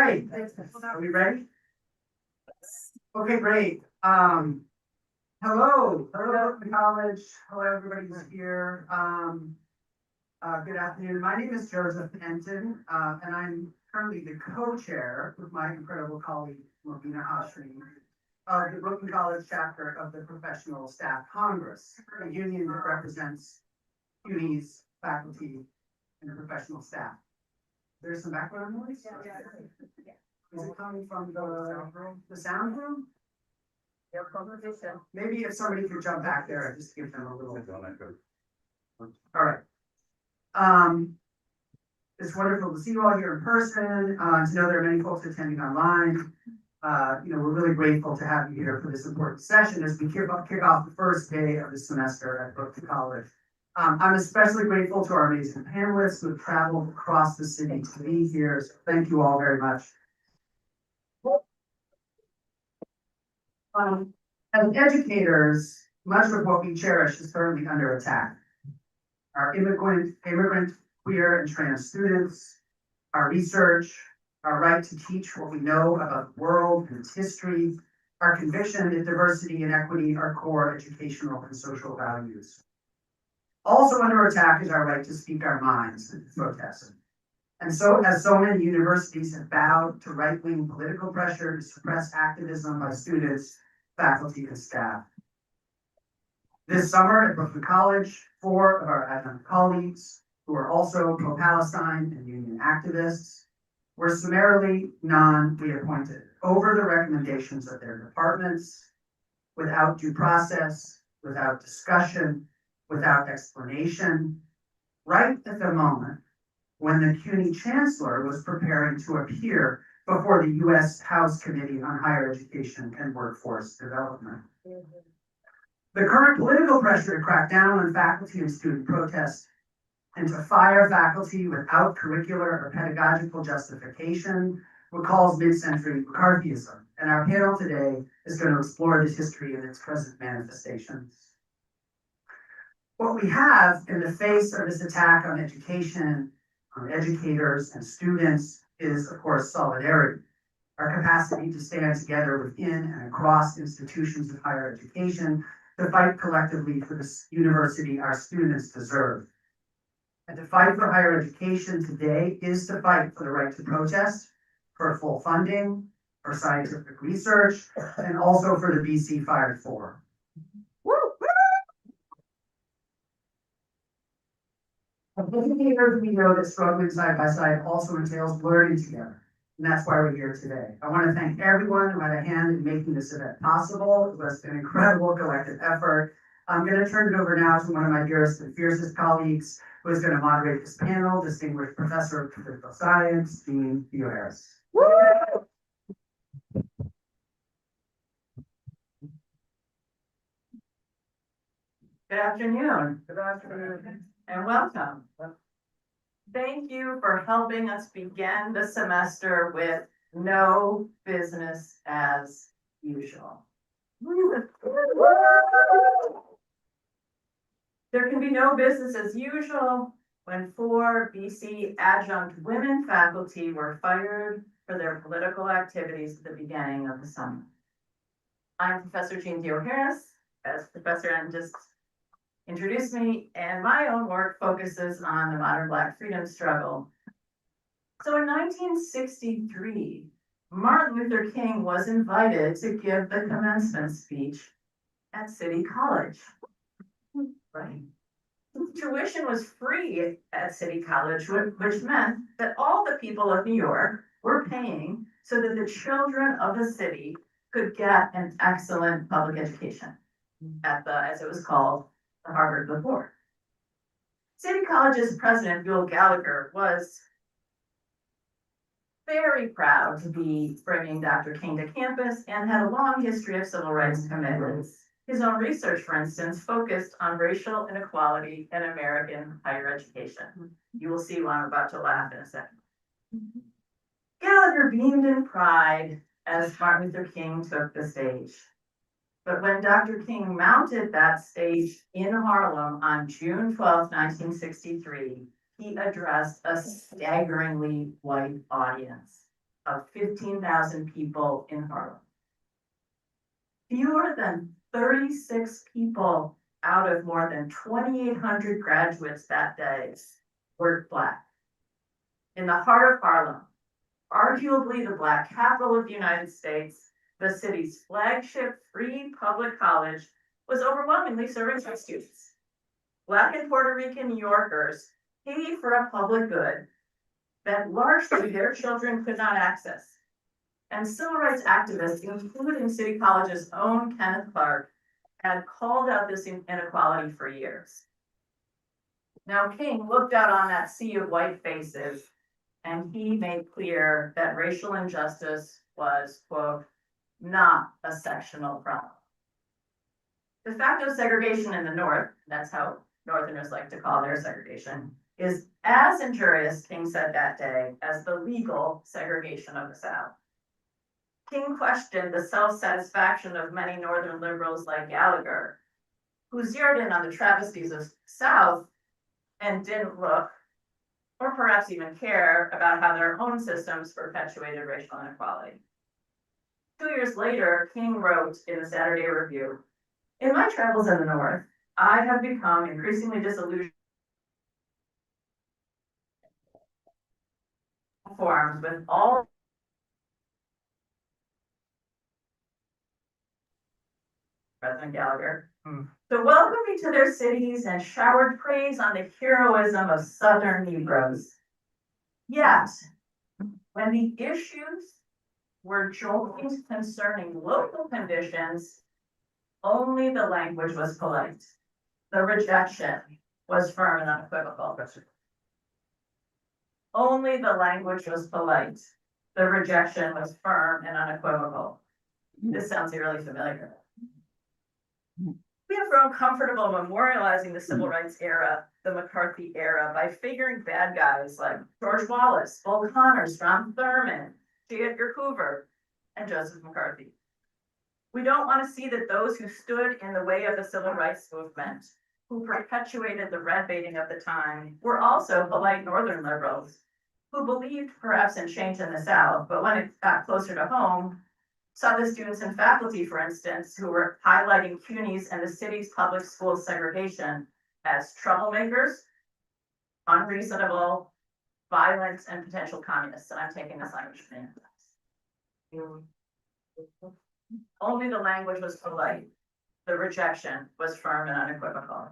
right, are we ready? Okay, great. Hello, the college. Hello, everybody who's here. Good afternoon. My name is Joseph Penton, and I'm currently the co-chair with my incredible colleague, Mobina Ashri, of the Brooklyn College chapter of the Professional Staff Congress, a union that represents CUNY's faculty and professional staff. There's some background noise? Is it coming from the sound room? Maybe if somebody could jump back there, just give them a little. All right. It's wonderful to see you all here in person, to know there are many folks attending online. We're really grateful to have you here for this important session as we kick off the first day of the semester at Brooklyn College. I'm especially grateful to our amazing panelists who have traveled across the city to be here. So thank you all very much. As educators, much of what we cherish is currently under attack. Our immigrant, queer, and trans students, our research, our right to teach what we know about the world and its history, our conviction that diversity and equity are core educational and social values. Also under attack is our right to speak our minds and protest. And so, as so many universities have bowed to right-wing political pressure to suppress activism by students, faculty, and staff. This summer at Brooklyn College, 4 of our adjunct colleagues, who are also pro-Palestine and union activists, were summarily non-reappointed over the recommendations of their departments, without due process, without discussion, without explanation, right at the moment when the CUNY chancellor was preparing to appear before the U.S. House Committee on Higher Education and Workforce Development. The current political pressure to crack down on faculty and student protests and to fire faculty without curricular or pedagogical justification recalls mid-century McCarthyism, and our panel today is going to explore this history and its present manifestations. What we have in the face of this attack on education, on educators and students, is, of course, solidarity. Our capacity to stand together within and across institutions of higher education to fight collectively for the university our students deserve. And to fight for higher education today is to fight for the right to protest, for full funding, for scientific research, and also for the BC Fired For. As educators, we know that struggling side by side also entails learning together. And that's why we're here today. I want to thank everyone who had a hand in making this event possible. It was an incredible collective effort. I'm going to turn it over now to one of my dearest and fiercest colleagues who is going to moderate this panel, distinguished professor of political science, Dean Theo Harris. Good afternoon. Good afternoon. And welcome. Thank you for helping us begin the semester with no business as usual. There can be no business as usual when 4 BC adjunct women faculty were fired for their political activities at the beginning of the summer. I'm Professor Jean Theo Harris, as Professor N just introduced me, and my own work focuses on the modern Black freedom struggle. So in 1963, Martin Luther King was invited to give the commencement speech at City College. Right. Tuition was free at City College, which meant that all the people of New York were paying so that the children of the city could get an excellent public education at the, as it was called, the Harvard before. City College's president, Bill Gallagher, was very proud to be bringing Dr. King to campus and had a long history of civil rights commitments. His own research, for instance, focused on racial inequality in American higher education. You will see why I'm about to laugh in a second. Gallagher beamed in pride as Martin Luther King took the stage. But when Dr. King mounted that stage in Harlem on June 12, 1963, he addressed a staggeringly white audience. of 15,000 people in Harlem. Fewer than 36 people out of more than 2,800 graduates that day were Black. In the heart of Harlem, arguably the Black capital of the United States, the city's flagship free public college was overwhelmingly serving white students. Black and Puerto Rican New Yorkers paid for a public good that largely their children could not access. And civil rights activists, including City College's own Kenneth Clark, had called out this inequality for years. Now, King looked out on that sea of white faces, and he made clear that racial injustice was, quote, not a sectional problem. De facto segregation in the North, that's how Northerners like to call their segregation, is as injurious, King said that day, as the legal segregation of the South. King questioned the self-satisfaction of many Northern liberals like Gallagher, who zeroed in on the travesties of South and didn't look, or perhaps even care, about how their own systems perpetuated racial inequality. 2 years later, King wrote in the Saturday Review, "In my travels in the North, I have become increasingly disillusioned forms with all President Gallagher, to welcome me to their cities and showered praise on the heroism of Southern Negroes. Yet, when the issues were joined concerning local conditions, only the language was polite. The rejection was firm and unequivocal. Only the language was polite. The rejection was firm and unequivocal." This sounds eerily familiar. We have grown comfortable memorializing the civil rights era, the McCarthy era, by figuring bad guys like George Wallace, Bull Connor, Strom Thurmond, J. Edgar Hoover, and Joseph McCarthy. We don't want to see that those who stood in the way of the civil rights movement, who perpetuated the red baiting of the time, were also polite Northern liberals who believed perhaps in change in the South, but when it got closer to home, saw the students and faculty, for instance, who were highlighting CUNY's and the city's public school segregation as troublemakers, unreasonable, violent, and potential communists. And I'm taking this language from the Only the language was polite. The rejection was firm and unequivocal.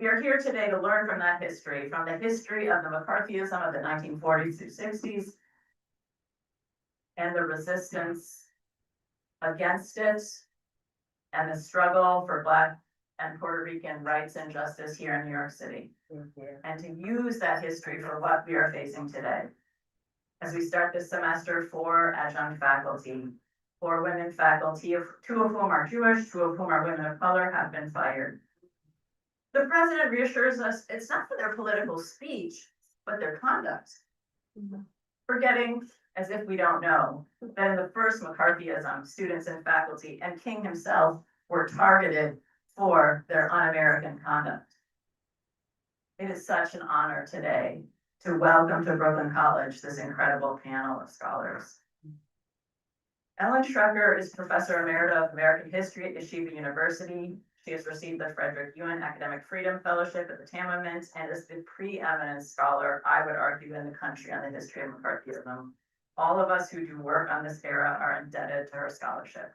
We are here today to learn from that history, from the history of the McCarthyism of the 1940s through 60s, and the resistance against it, and the struggle for Black and Puerto Rican rights and justice here in New York City, and to use that history for what we are facing today. As we start this semester for adjunct faculty, 4 women faculty, 2 of whom are Jewish, 2 of whom are women of color, have been fired. The president reassures us it's not for their political speech, but their conduct. Forgetting, as if we don't know, that in the first McCarthyism, students and faculty and King himself were targeted for their un-American conduct. It is such an honor today to welcome to Brooklyn College this incredible panel of scholars. Ellen Schrecker is Professor Emerita of American History at Yeshiva University. She has received the Frederick Ewan Academic Freedom Fellowship at the Tama Mint and is the preeminent scholar, I would argue, in the country on the history of McCarthyism. All of us who do work on this era are indebted to her scholarship.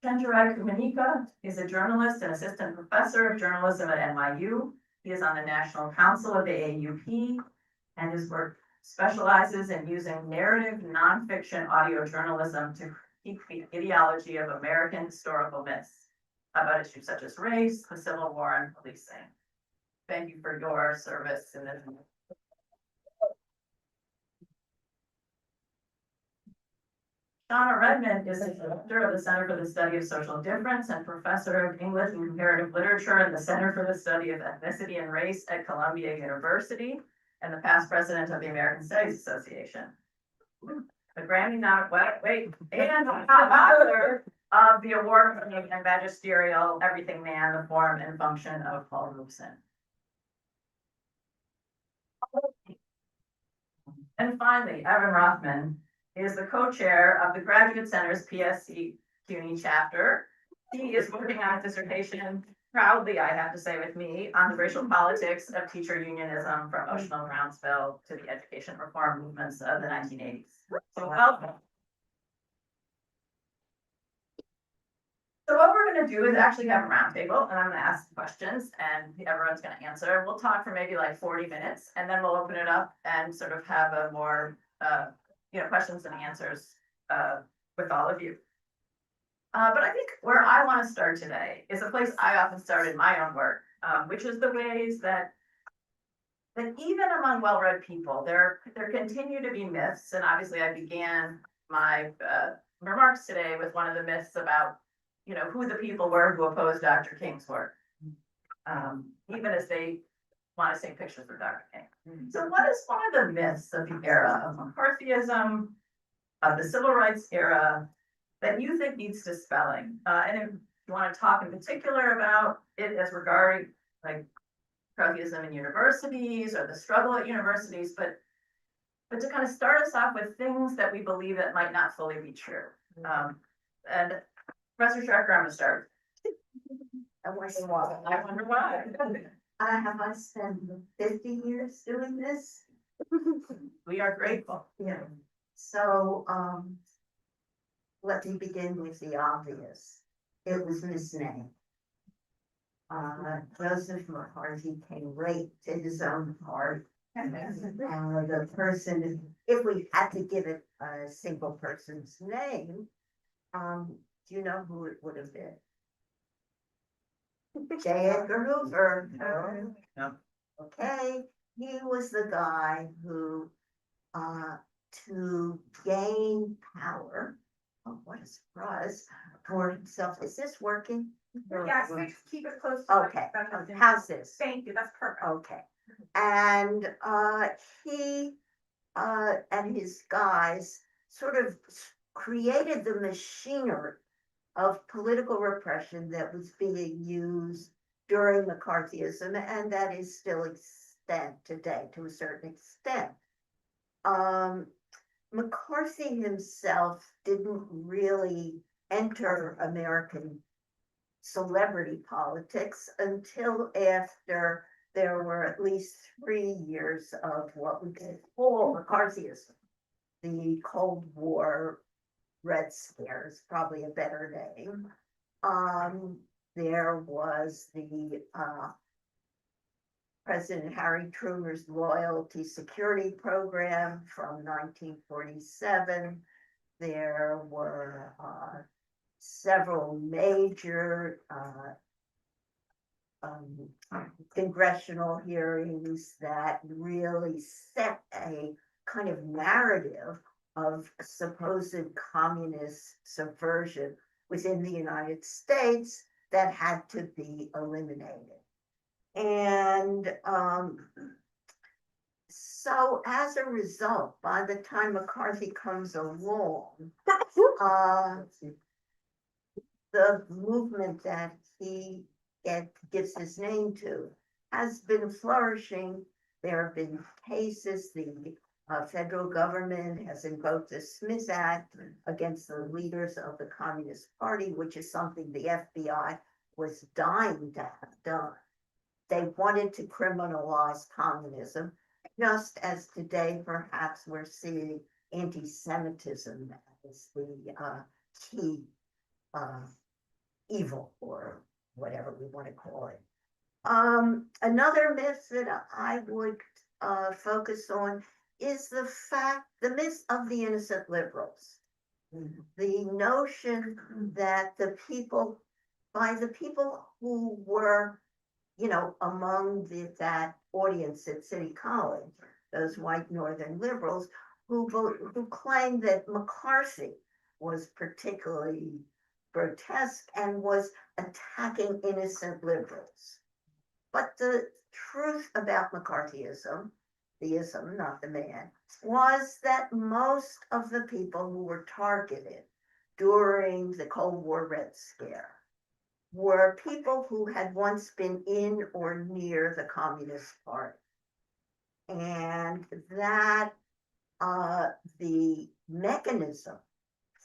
Chenjerai Kumanika is a journalist and assistant professor of journalism at NYU. He is on the National Council of the AUP, and his work specializes in using narrative nonfiction audio journalism to critique the ideology of American historical myths about issues such as race, the Civil War, and policing. Thank you for your service in this. Shauna Redmond is the director of the Center for the Study of Social Difference and professor of English and Comparative Literature at the Center for the Study of Ethnicity and Race at Columbia University, and the past president of the American Studies Association. The Grammy and author of the award-winning and magisterial Everything Man, the Form and Function of Paul Robeson. And finally, Evan Rothman is the co-chair of the Graduate Center's PSC CUNY chapter. He is working on a dissertation, proudly, I have to say with me, on the racial politics of teacher unionism from Ocean Brownsville to the education reform movements of the 1980s. So welcome. So what we're gonna do is actually have a roundtable, and I'm gonna ask questions, and everyone's gonna answer. We'll talk for maybe like 40 minutes, and then we'll open it up and sort of have a more, questions and answers with all of you. But I think where I want to start today is a place I often start in my own work, which is the ways that even among well-read people, there continue to be myths, and obviously I began my remarks today with one of the myths about who the people were who opposed Dr. King's work, even as they want to take pictures of Dr. King. So what is one of the myths of the era of McCarthyism, of the civil rights era, that you think needs dispelling? And if you want to talk in particular about it as regarding like McCarthyism in universities or the struggle at universities, but to kind of start us off with things that we believe that might not fully be true. And Professor Strecker, I'm gonna start. I wonder why. I wonder why. I spent 50 years doing this. We are grateful. Yeah. So, let me begin with the obvious. It was misnamed. Joseph McCarthy came right to his own heart. The person, if we had to give it a single person's name, do you know who it would have been? J. Edgar Hoover. No. Okay, he was the guy who, to gain power, oh, what a surprise, for himself. Is this working? Yes, we keep it close. Okay, how's this? Thank you, that's perfect. Okay, and he and his guys sort of created the machinery of political repression that was being used during McCarthyism, and that is still extant today to a certain extent. McCarthy himself didn't really enter American celebrity politics until after there were at least 3 years of what we could call McCarthyism. The Cold War Red Scare is probably a better name. There was the President Harry Truman's Loyalty Security Program from 1947. There were several major congressional hearings that really set a kind of narrative of supposed communist subversion within the United States that had to be eliminated. And so as a result, by the time McCarthy comes along, the movement that he gives his name to has been flourishing. There have been cases, the federal government has invoked the Smith Act against the leaders of the Communist Party, which is something the FBI was dying to have done. They wanted to criminalize communism, just as today perhaps we're seeing anti-Semitism as the key evil, or whatever we want to call it. Another myth that I would focus on is the myth of the innocent liberals. The notion that the people who were, among that audience at City College, those white Northern liberals who claimed that McCarthy was particularly grotesque and was attacking innocent liberals. But the truth about McCarthyism, the ism, not the man, was that most of the people who were targeted during the Cold War Red Scare were people who had once been in or near the Communist Party. And that the mechanism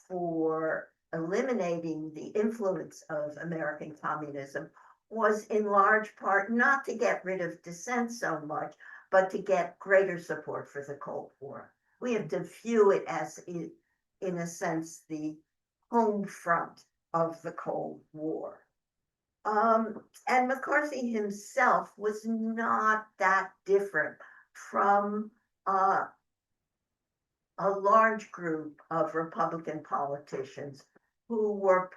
for eliminating the influence of American communism was in large part not to get rid of dissent so much, but to get greater support for the Cold War. We have to view it as, in a sense, the home front of the Cold War. And McCarthy himself was not that different from a large group of Republican politicians who were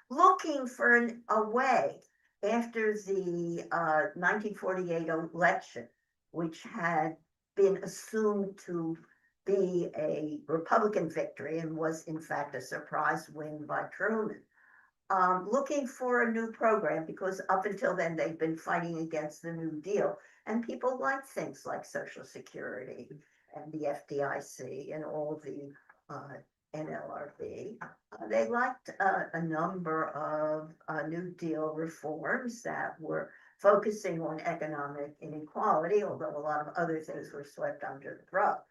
looking for a way after the 1948 election, which had been assumed to be a Republican victory and was in fact a surprise win by Truman. Looking for a new program, because up until then they'd been fighting against the New Deal, and people liked things like Social Security and the FDIC and all the NLRB. They liked a number of New Deal reforms that were focusing on economic inequality, although a lot of other things were swept under the rug.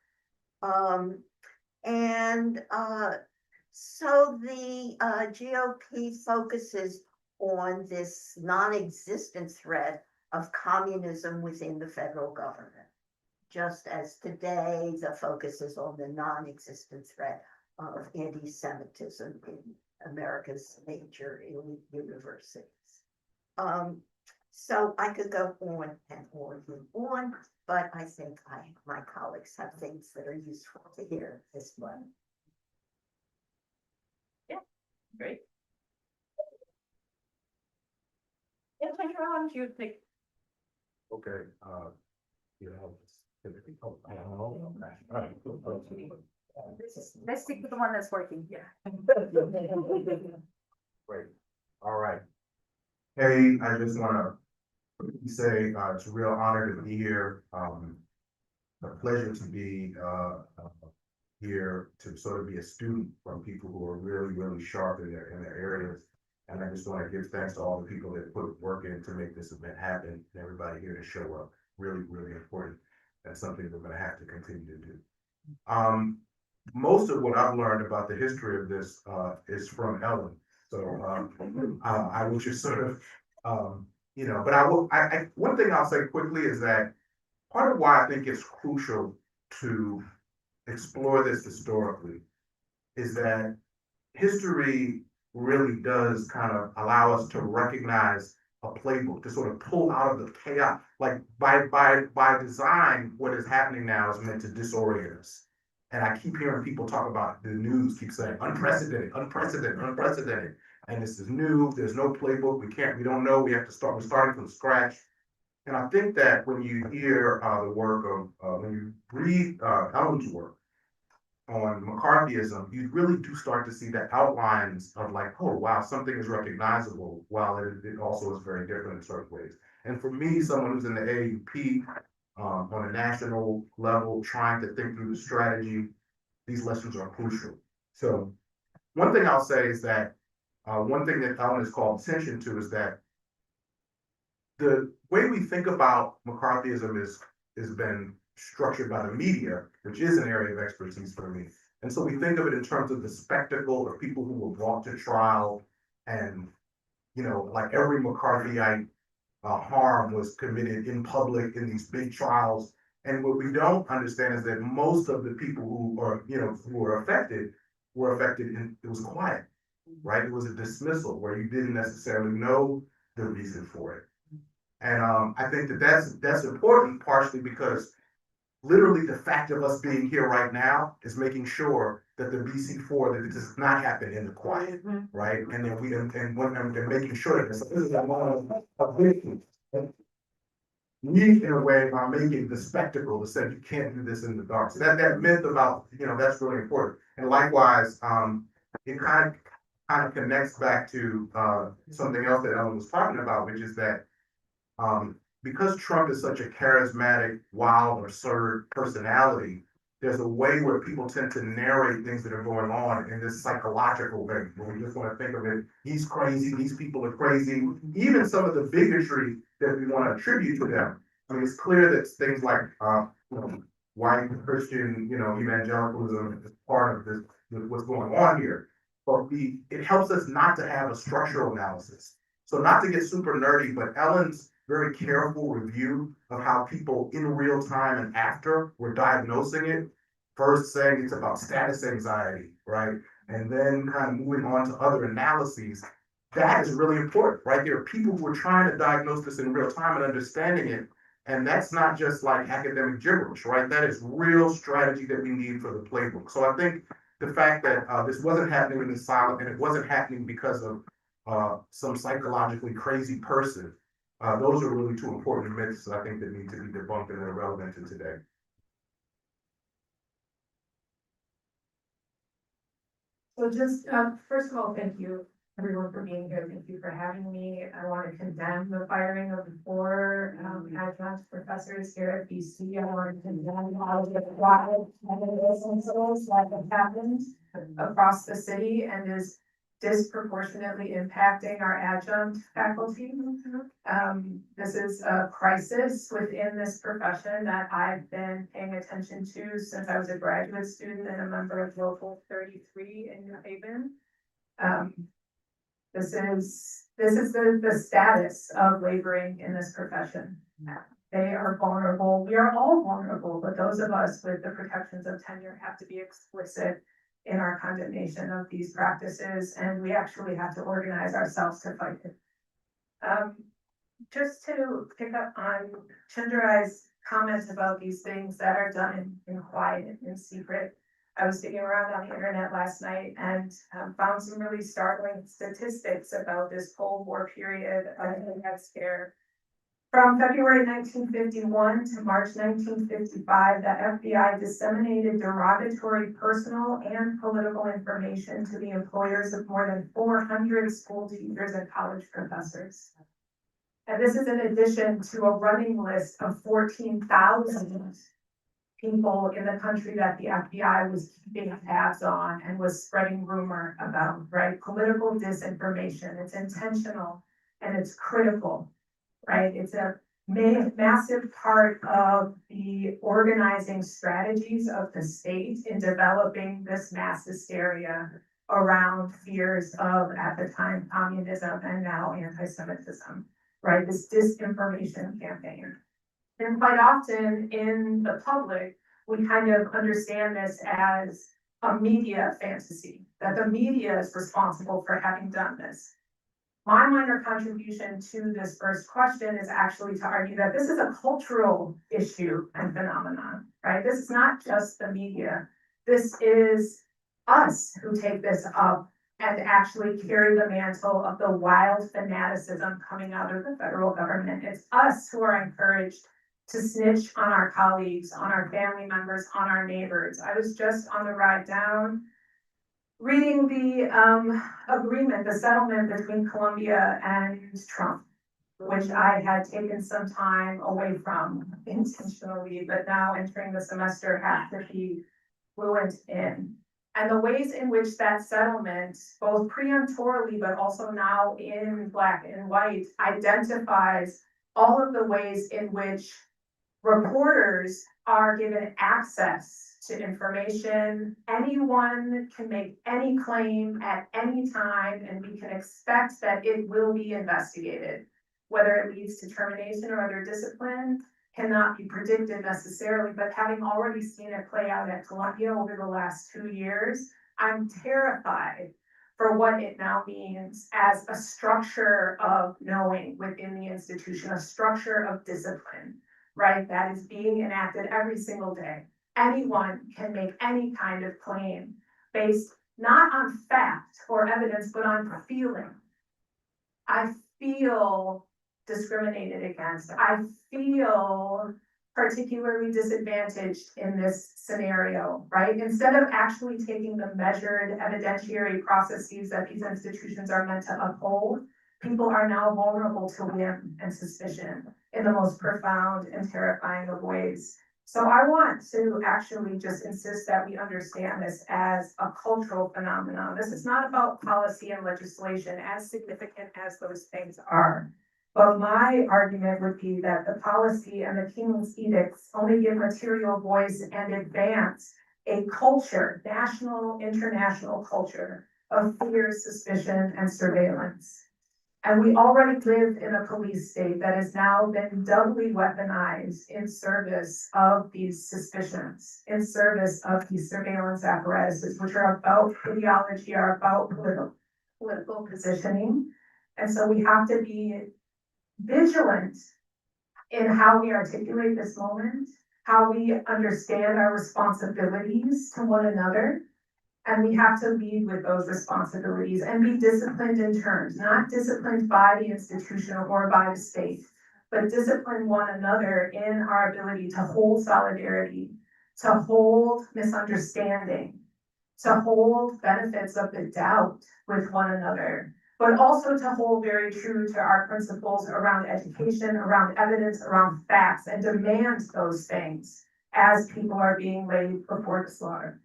So the GOP focuses on this non-existent threat of communism within the federal government, just as today the focus is on the non-existent threat of anti-Semitism in America's major elite universities. So I could go on and on and on, but I think my colleagues have things that are useful to hear this one. Great. Yeah, Kendra, why don't you take? Okay, you know. Let's stick with the one that's working. Yeah. Great, all right. Hey, I just wanna say, it's a real honor to be here. A pleasure to be, here to sort of be a student from people who are really, really sharp in their areas. And I just want to give thanks to all the people that put work in to make this event happen, and everybody here to show up. Really, really important. That's something we're going to have to continue to do. Most of what I've learned about the history of this is from Ellen. So I will just sort of, but one thing I'll say quickly is that part of why I think it's crucial to explore this historically is that history really does kind of allow us to recognize a playbook, to sort of pull out of the chaos. Like by design, what is happening now is meant to disorient us. And I keep hearing people talk about, the news keep saying unprecedented, unprecedented, unprecedented. And this is new, there's no playbook, we don't know, we're starting from scratch. And I think that when you hear the work of, when you read Ellen's work on McCarthyism, you really do start to see the outlines of like, oh, wow, something is recognizable, while it also is very different in certain ways. And for me, someone who's in the AUP on a national level, trying to think through the strategy, these lessons are crucial. So one thing I'll say is that one thing that Ellen has called attention to is that the way we think about McCarthyism has been structured by the media, which is an area of expertise for me. And so we think of it in terms of the spectacle of people who were brought to trial, and, you know, like every McCarthyite harm was committed in public in these big trials. And what we don't understand is that most of the people who were affected and it was quiet, right? It was a dismissal where you didn't necessarily know the reason for it. And I think that that's important, partially because literally the fact of us being here right now is making sure that the BC4, that it does not happen in the quiet, right? And then and making sure that this is a moment of victory. We, in a way, are making the spectacle that said you can't do this in the dark. So that myth about, that's really important. And likewise, it kind of connects back to something else that Ellen was talking about, which is that because Trump is such a charismatic, wild, absurd personality, there's a way where people tend to narrate things that are going on in this psychological way, where we just want to think of it, he's crazy, these people are crazy, even some of the bigotry that we want to attribute to them. I mean, it's clear that things like white Christian, evangelicalism is part of this, what's going on here. But it helps us not to have a structural analysis. So not to get super nerdy, but Ellen's very careful review of how people in real time and after were diagnosing it, first saying it's about status anxiety, right? And then kind of moving on to other analyses. That is really important, right? There are people who are trying to diagnose this in real time and understanding it. And that's not just like academic gibberish, right? That is real strategy that we need for the playbook. So I think the fact that this wasn't happening in the silent, and it wasn't happening because of some psychologically crazy person, those are really two important myths I think that need to be debunked and are relevant to today. So just, first of all, thank you everyone for being here. Thank you for having me. I want to condemn the firing of the 4 adjunct professors here at BC. I want to condemn all of the wild incidents that have happened across the city and is disproportionately impacting our adjunct faculty. This is a crisis within this profession that I've been paying attention to since I was a graduate student and a member of Local 33 in New Haven. This is the status of laboring in this profession. They are vulnerable. We are all vulnerable, but those of us with the protections of tenure have to be explicit in our condemnation of these practices, and we actually have to organize ourselves to fight it. Just to pick up on Chindra's comments about these things that are done in quiet, in secret. I was digging around on the internet last night and found some really startling statistics about this Cold War period of the Red Scare. From February 1951 to March 1955, the FBI disseminated derogatory personal and political information to the employers of more than 400 school teachers and college professors. And this is in addition to a running list of 14,000 people in the country that the FBI was keeping tabs on and was spreading rumor about, right? Political disinformation, it's intentional and it's critical, right? It's a massive part of the organizing strategies of the state in developing this mass hysteria around fears of, at the time, communism and now anti-Semitism, right? This disinformation campaign. And quite often in the public, we kind of understand this as a media fantasy, that the media is responsible for having done this. My minor contribution to this first question is actually to argue that this is a cultural issue and phenomenon, right? This is not just the media. This is us who take this up and actually carry the mantle of the wild fanaticism coming out of the federal government. It's us who are encouraged to snitch on our colleagues, on our family members, on our neighbors. I was just on the ride down reading the agreement, the settlement between Colombia and Trump, which I had taken some time away from intentionally, but now entering the semester have to be fluent in. And the ways in which that settlement, both preemptorily, but also now in black and white, identifies all of the ways in which reporters are given access to information. Anyone can make any claim at any time, and we can expect that it will be investigated. Whether it leads to termination or other discipline cannot be predicted necessarily, but having already seen it play out at Columbia over the last 2 years, I'm terrified for what it now means as a structure of knowing within the institution, a structure of discipline, right? That is being enacted every single day. Anyone can make any kind of claim based not on fact or evidence, but on feeling. I feel discriminated against. I feel particularly disadvantaged in this scenario, right? Instead of actually taking the measured evidentiary processes that these institutions are meant to uphold, people are now vulnerable to whim and suspicion in the most profound and terrifying of ways. So I want to actually just insist that we understand this as a cultural phenomenon. This is not about policy and legislation, as significant as those things are. But my argument would be that the policy and the king's edicts only give material voice and advance a culture, national, international culture of fear, suspicion, and surveillance. And we already live in a police state that has now been doubly weaponized in service of these suspicions, in service of these surveillance apparatuses, which are about ideology, are about political positioning. And so we have to be vigilant in how we articulate this moment, how we understand our responsibilities to one another. And we have to lead with those responsibilities and be disciplined in terms, not disciplined by the institution or by the state, but discipline one another in our ability to hold solidarity, to hold misunderstanding, to hold benefits of the doubt with one another, but also to hold very true to our principles around education, around evidence, around facts, and demand those things as people are being laid before the slaughter.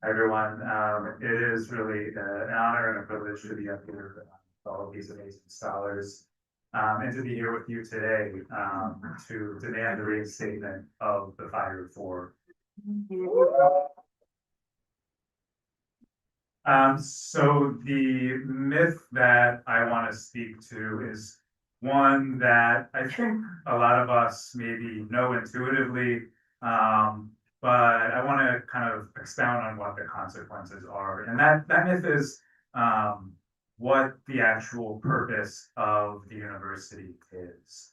Everyone, it is really an honor and a privilege to be up here with all of these amazing scholars. And to be here with you today, to demand the reinstatement of the fire reform. So the myth that I want to speak to is one that I think a lot of us maybe know intuitively, but I want to kind of expound on what the consequences are. And that myth is what the actual purpose of the university is.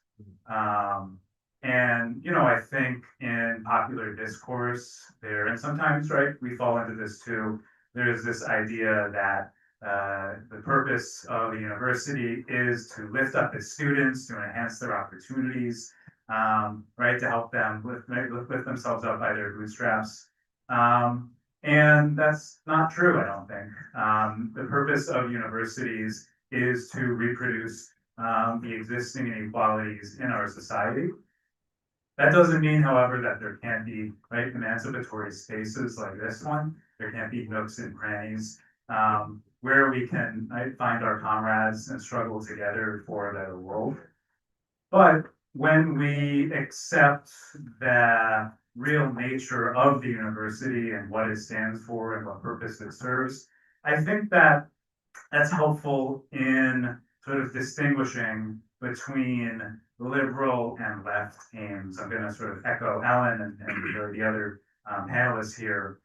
And, you know, I think in popular discourse there, and sometimes, right, we fall into this too, there's this idea that the purpose of the university is to lift up its students, to enhance their opportunities, right, to help them lift themselves up by their bootstraps. And that's not true, I don't think. The purpose of universities is to reproduce the existing inequalities in our society. That doesn't mean, however, that there can't be, right, emancipatory spaces like this one. There can't be nooks and crannies where we can, right, find our comrades and struggle together for a better world. But when we accept the real nature of the university and what it stands for and what purpose it serves, I think that that's helpful in sort of distinguishing between liberal and left aims. I'm going to sort of echo Ellen and the other panelists here.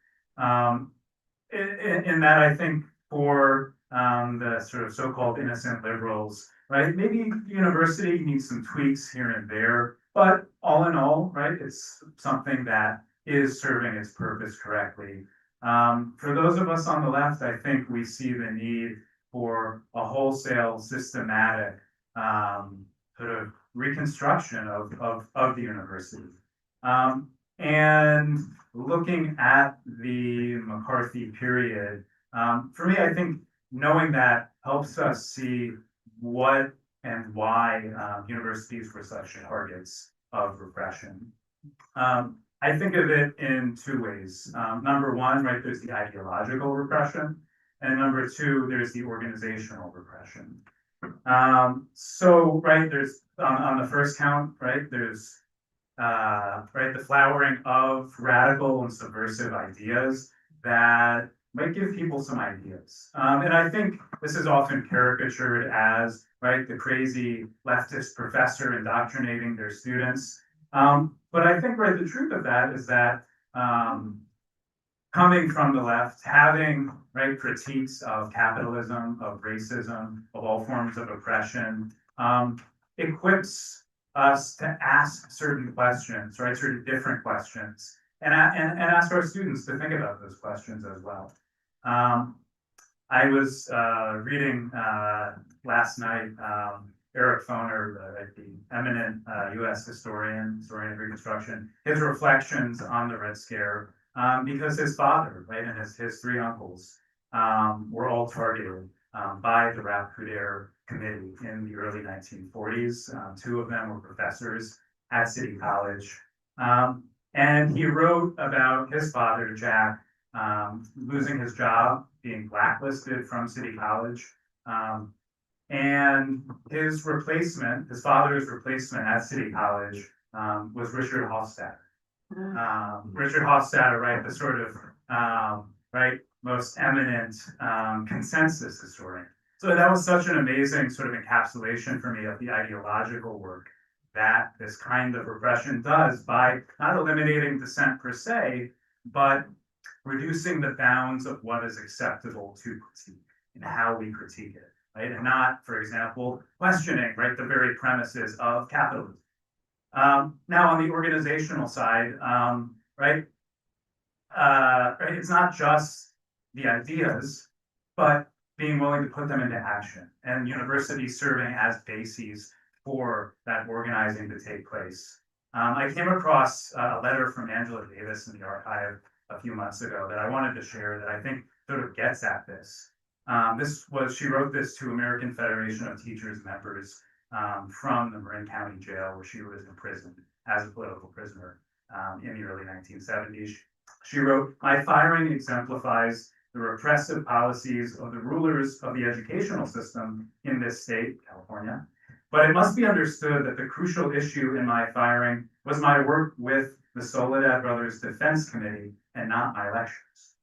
In that, I think for the sort of so-called innocent liberals, right, maybe the university needs some tweaks here and there, but all in all, right, it's something that is serving its purpose correctly. For those of us on the left, I think we see the need for a wholesale, systematic sort of reconstruction of the university. And looking at the McCarthy period, for me, I think knowing that helps us see what and why universities were such targets of repression. I think of it in two ways. Number one, right, there's the ideological repression, and number two, there's the organizational repression. So, right, there's on the first count, right, there's right, the flowering of radical and subversive ideas that might give people some ideas. And I think this is often caricatured as, right, the crazy leftist professor indoctrinating their students. But I think, right, the truth of that is that coming from the left, having, right, critiques of capitalism, of racism, of all forms of oppression, equips us to ask certain questions, right, certain different questions, and ask our students to think about those questions as well. I was reading last night Eric Foner, the eminent U.S. historian of Reconstruction, his reflections on the Red Scare, because his father, right, and his three uncles were all targeted by the Rap Coup committee in the early 1940s. Two of them were professors at City College. And he wrote about his father, Jack, losing his job, being blacklisted from City College. And his replacement, his father's replacement at City College, was Richard Hofstadter. Richard Hofstadter, right, the sort of, right, most eminent consensus historian. So that was such an amazing sort of encapsulation for me of the ideological work that this kind of repression does by not eliminating dissent per se, but reducing the bounds of what is acceptable to critique and how we critique it, right? And not, for example, questioning, right, the very premises of capitalism. Now on the organizational side, right, it's not just the ideas, but being willing to put them into action, and universities serving as bases for that organizing to take place. I came across a letter from Angela Davis in the archive a few months ago that I wanted to share that I think sort of gets at this. She wrote this to American Federation of Teachers members from the Marin County Jail, where she was imprisoned as a political prisoner in the early 1970s. She wrote, "My firing exemplifies the repressive policies of the rulers of the educational system in this state, California. But it must be understood that the crucial issue in my firing was my work with the Soledad Brothers Defense Committee and not my lectures.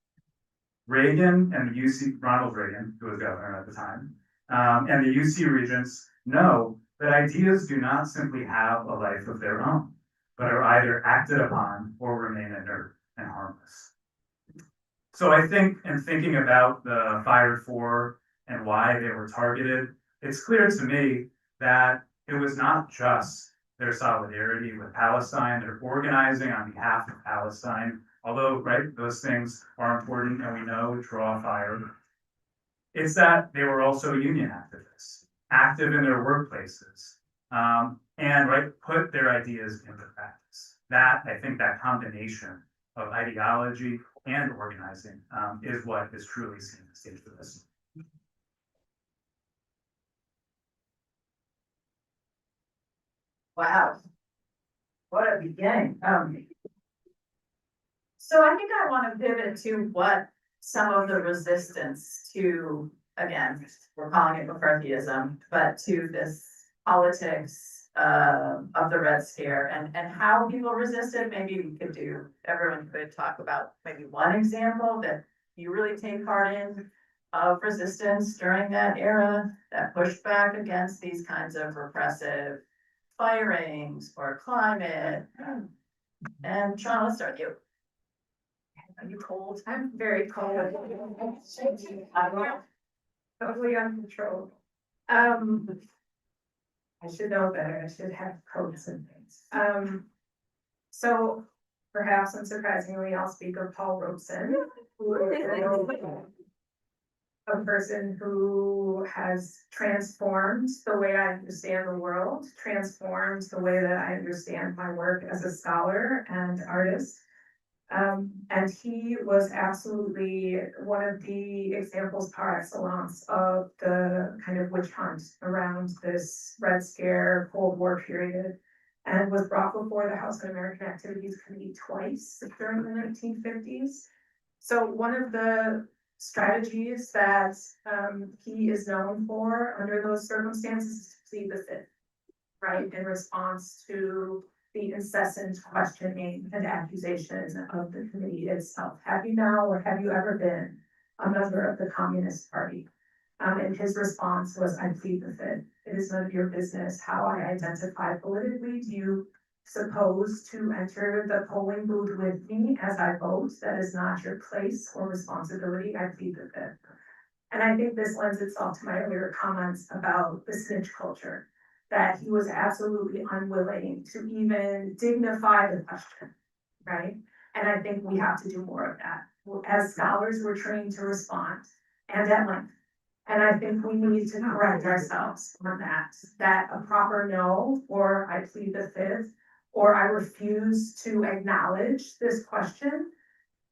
Reagan and the UC, Ronald Reagan, who was governor at the time, and the UC regents know that ideas do not simply have a life of their own, but are either acted upon or remain inert and harmless." So I think in thinking about the fired for and why they were targeted, it's clear to me that it was not just their solidarity with Palestine, their organizing on behalf of Palestine, although, right, those things are important and we know draw fire. It's that they were also union activists, active in their workplaces, and, right, put their ideas into practice. That, I think that combination of ideology and organizing is what is truly seen the stage for this. Wow. What a beginning. So I think I want to pivot to what some of the resistance to, again, we're calling it McCarthyism, but to this politics of the Red Scare and how people resisted. Maybe we could everyone could talk about maybe one example that you really take part in of resistance during that era that pushed back against these kinds of repressive firings or climate. And Sean, let's start with you. Are you cold? I'm very cold. Totally uncontrolled. I should know better. I should have coats and things. So perhaps unsurprisingly, I'll speak of Paul Robeson, who is a person who has transformed the way I understand the world, transformed the way that I understand my work as a scholar and artist. And he was absolutely one of the examples par excellence of the kind of witch hunt around this Red Scare, Cold War period, and was brought before the House Un-American Activities Committee twice during the 1950s. So one of the strategies that he is known for under those circumstances is to plead the fifth, right, in response to the incessant questioning and accusation of the committee itself. Have you now or have you ever been a member of the Communist Party? And his response was, I plead the fifth. It is none of your business how I identify politically. Do you suppose to enter the polling booth with me as I vote? That is not your place or responsibility. I plead the fifth. And I think this lends itself to my earlier comments about the snitch culture, that he was absolutely unwilling to even dignify the question, right? And I think we have to do more of that. As scholars, we're trained to respond, and at length. And I think we need to correct ourselves on that a proper no, or I plead the fifth, or I refuse to acknowledge this question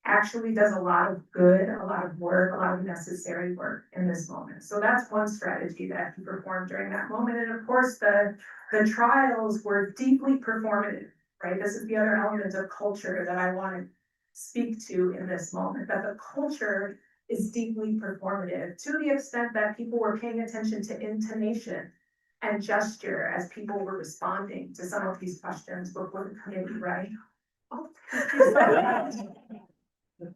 actually does a lot of good, a lot of work, a lot of necessary work in this moment. So that's one strategy that he performed during that moment. And of course, the trials were deeply performative, right? This is the other element of culture that I want to speak to in this moment, that the culture is deeply performative to the extent that people were paying attention to intonation and gesture as people were responding to some of these questions before the committee, right? Oh, thank you so much.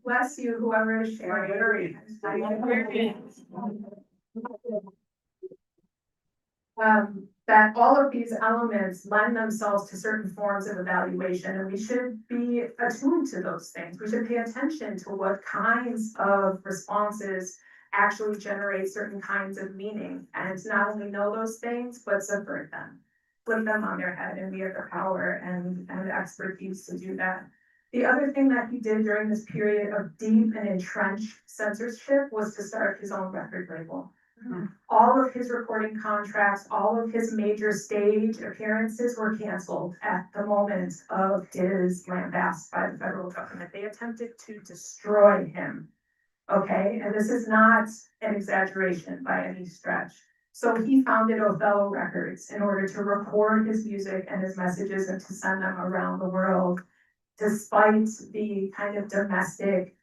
Bless you, whoever is sharing. That all of these elements lend themselves to certain forms of evaluation, and we should be attuned to those things. We should pay attention to what kinds of responses actually generate certain kinds of meaning, and to not only know those things, but subvert them, flip them on their head, and we have the power and expertise to do that. The other thing that he did during this period of deep and entrenched censorship was to start his own record label. All of his recording contracts, all of his major stage appearances were canceled at the moment of his lambast by the federal government. They attempted to destroy him. Okay, and this is not an exaggeration by any stretch. So he founded Othello Records in order to record his music and his messages and to send them around the world, despite the kind of domestic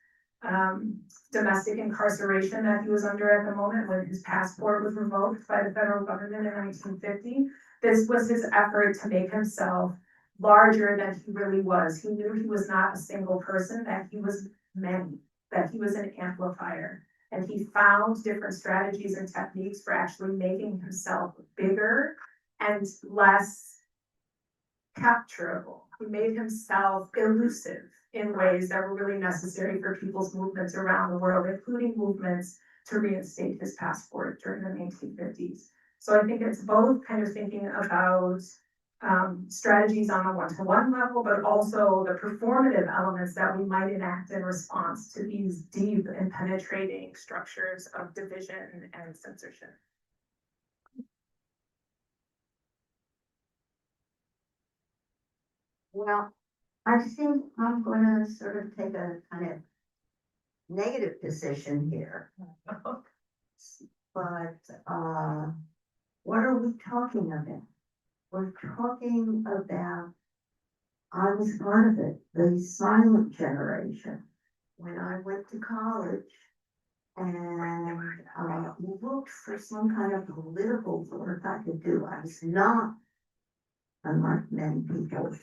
incarceration that he was under at the moment when his passport was revoked by the federal government in 1950. This was his effort to make himself larger than he really was. He knew he was not a single person, that he was many, that he was an amplifier. And he found different strategies and techniques for actually making himself bigger and less capturable. He made himself elusive in ways that were really necessary for people's movements around the world, including movements to reinstate his passport during the 1950s. So I think it's both kind of thinking about strategies on a one-to-one level, but also the performative elements that we might enact in response to these deep and penetrating structures of division and censorship. Well, I think I'm gonna sort of take a kind of negative position here. But, what are we talking about? We're talking about, I was part of it, the silent generation. When I went to college and, looked for some kind of political work I could do, I was not, unlike many people,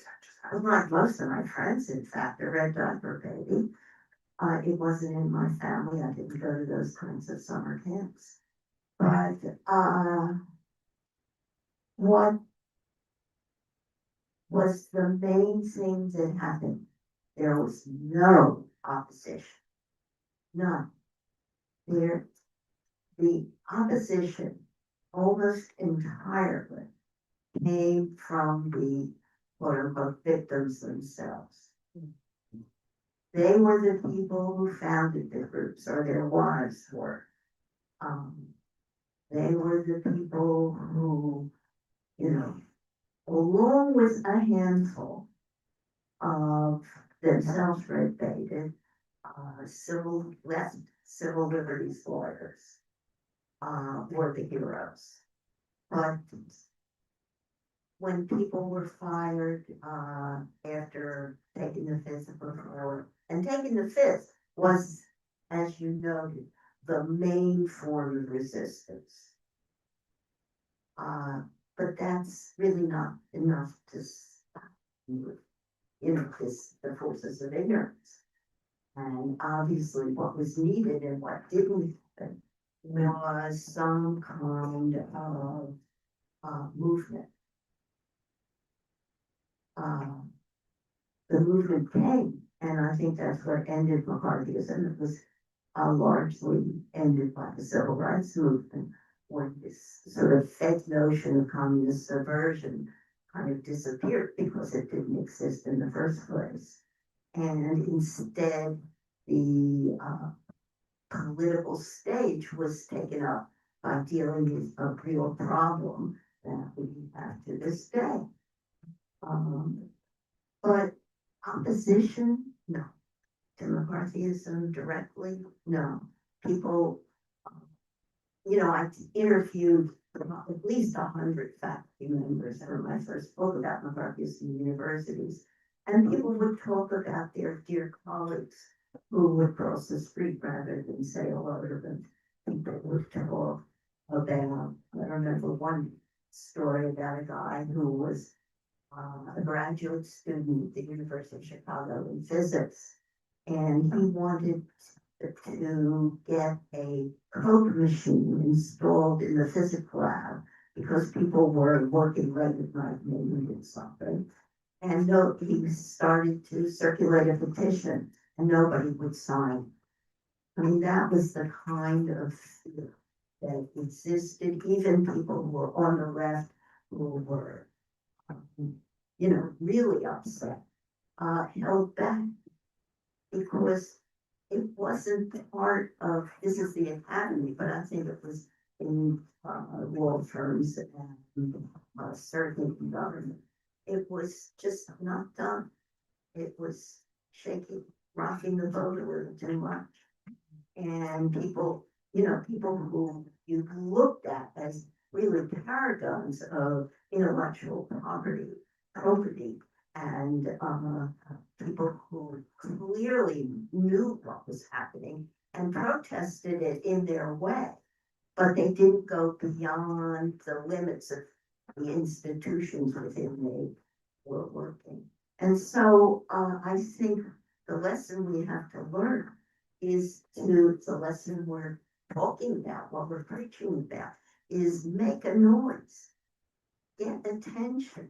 unlike most of my friends, in fact, a red diaper baby. It wasn't in my family. I didn't go to those kinds of summer camps. But, what was the main thing that happened? There was no opposition. None. The opposition almost entirely came from the quote unquote victims themselves. They were the people who founded the groups, or their wives were. They were the people who, along with a handful of themselves red-baited, civil liberties lawyers, were the heroes. But when people were fired, after taking the fifth before, and taking the fifth was, as you noted, the main form of resistance. But that's really not enough to stop, the forces of ignorance. And obviously what was needed and what didn't happen was some kind of movement. The movement came, and I think that's what ended McCarthyism. It was largely ended by the civil rights movement, when this sort of fake notion of communist subversion kind of disappeared because it didn't exist in the first place. And instead, the political stage was taken up by dealing with a real problem that we have to this day. But opposition, no. to McCarthyism directly? No. People, I interviewed at least 100 faculty members for my first book about McCarthyism universities. And people would talk about their dear colleagues who would cross the street rather than say hello to them. People would talk about, I remember one story about a guy who was a graduate student at the University of Chicago in physics. And he wanted to get a code machine installed in the physics lab because people were working late at night and they needed something. And no, he started to circulate a petition and nobody would sign. I mean, that was the kind of fear that existed, even people who were on the left who were, really upset, held back because it wasn't part of, this is the academy, but I think it was in law firms and certainly in government. It was just not done. It was shaking, rocking the boat a little too much. And people who you looked at as really paragons of intellectual property, and people who clearly knew what was happening and protested it in their way, but they didn't go beyond the limits of the institutions within they were working. And so I think the lesson we have to learn is the lesson we're talking about, what we're preaching about, is make a noise, get attention.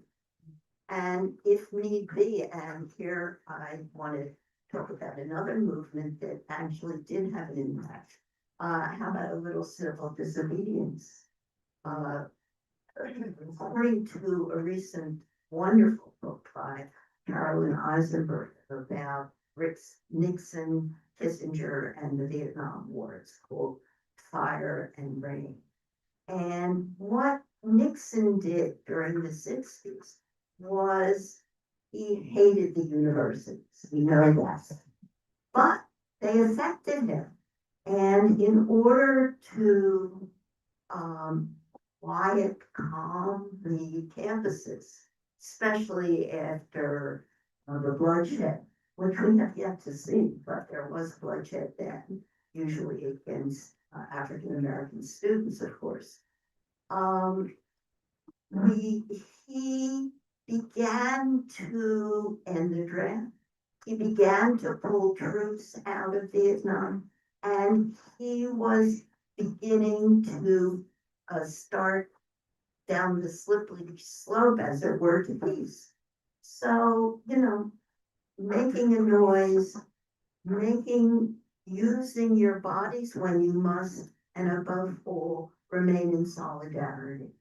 And if need be, and here I want to talk about another movement that actually did have an impact. How about a little civil disobedience? According to a recent wonderful book by Carolyn Eisenberg about Nixon, Kissinger, and the Vietnam War, it's called Fire and Rain. And what Nixon did during the 60s was he hated the universities, we know that, but they affected him. And in order to quiet, calm the campuses, especially after the bloodshed, which we have yet to see, but there was bloodshed then, usually against African American students, of course. He began to end the draft. He began to pull troops out of Vietnam, and he was beginning to start down the slippery slope, as it were, to peace. So, making a noise, using your bodies when you must, and above all, remain in solidarity.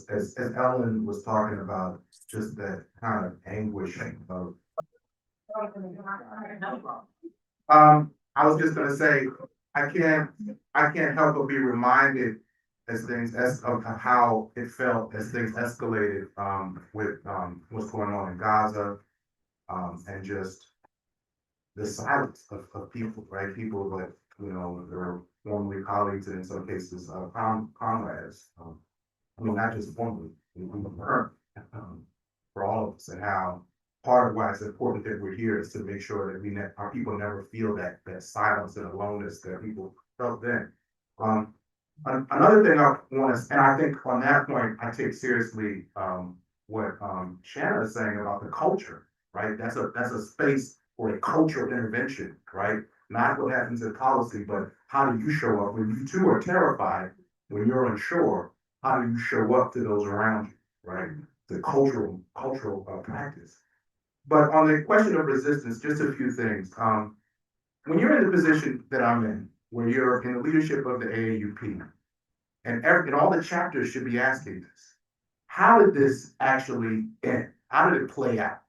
As Ellen was talking about, just that kind of anguish of, I was just gonna say, I can't help but be reminded of how it felt as things escalated, with, what's going on in Gaza, and just the silence of people, right? People that, are formerly colleagues and in some cases, comrades. Not just formerly, we were, for all of us, and how part of why it's important that we're here is to make sure that our people never feel that silence and aloneness that people felt then. Another thing I want to, and I think on that point, I take seriously what Shanna is saying about the culture, right? That's a space for a cultural intervention, right? Not what happens in policy, but how do you show up when you too are terrified, when you're unsure? How do you show up to those around you, right? The cultural practice. But on the question of resistance, just a few things. When you're in the position that I'm in, where you're in the leadership of the AAUP, and all the chapters should be asking this, how did this actually end? How did it play out?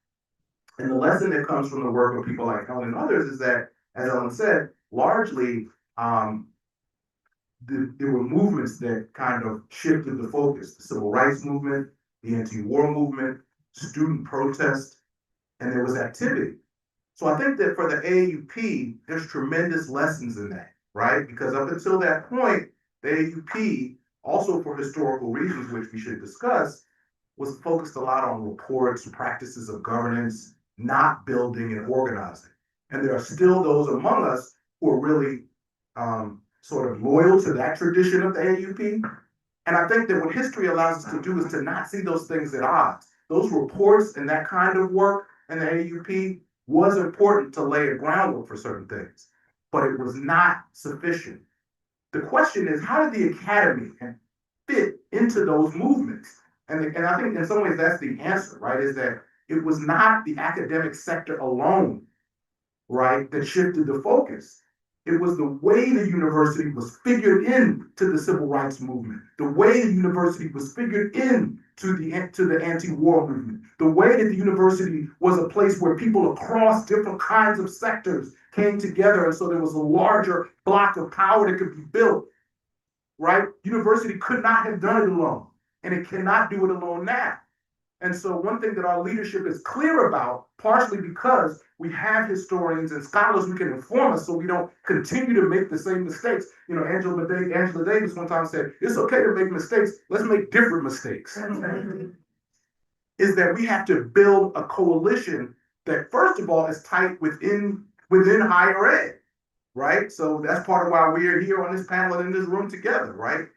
And the lesson that comes from the work of people like Ellen and others is that, as Ellen said, largely there were movements that kind of shifted the focus, the civil rights movement, the anti-war movement, student protest, and there was activity. So I think that for the AAUP, there's tremendous lessons in that, right? Because up until that point, the AAUP, also for historical reasons, which we should discuss, was focused a lot on reports, practices of governance, not building and organizing. And there are still those among us who are really sort of loyal to that tradition of the AAUP. And I think that what history allows us to do is to not see those things at odds. Those reports and that kind of work in the AAUP was important to lay a groundwork for certain things, but it was not sufficient. The question is, how did the academy fit into those movements? And I think in some ways that's the answer, right? Is that it was not the academic sector alone, right, that shifted the focus. It was the way the university was figured into the civil rights movement, the way the university was figured into the anti-war movement, the way that the university was a place where people across different kinds of sectors came together, and so there was a larger block of power that could be built, right? University could not have done it alone, and it cannot do it alone now. And so one thing that our leadership is clear about, partially because we have historians and scholars who can inform us so we don't continue to make the same mistakes. You know, Angela Davis one time said, it's okay to make mistakes, let's make different mistakes. Is that we have to build a coalition that, first of all, is tight within higher ed, right? So that's part of why we are here on this panel and in this room together, right?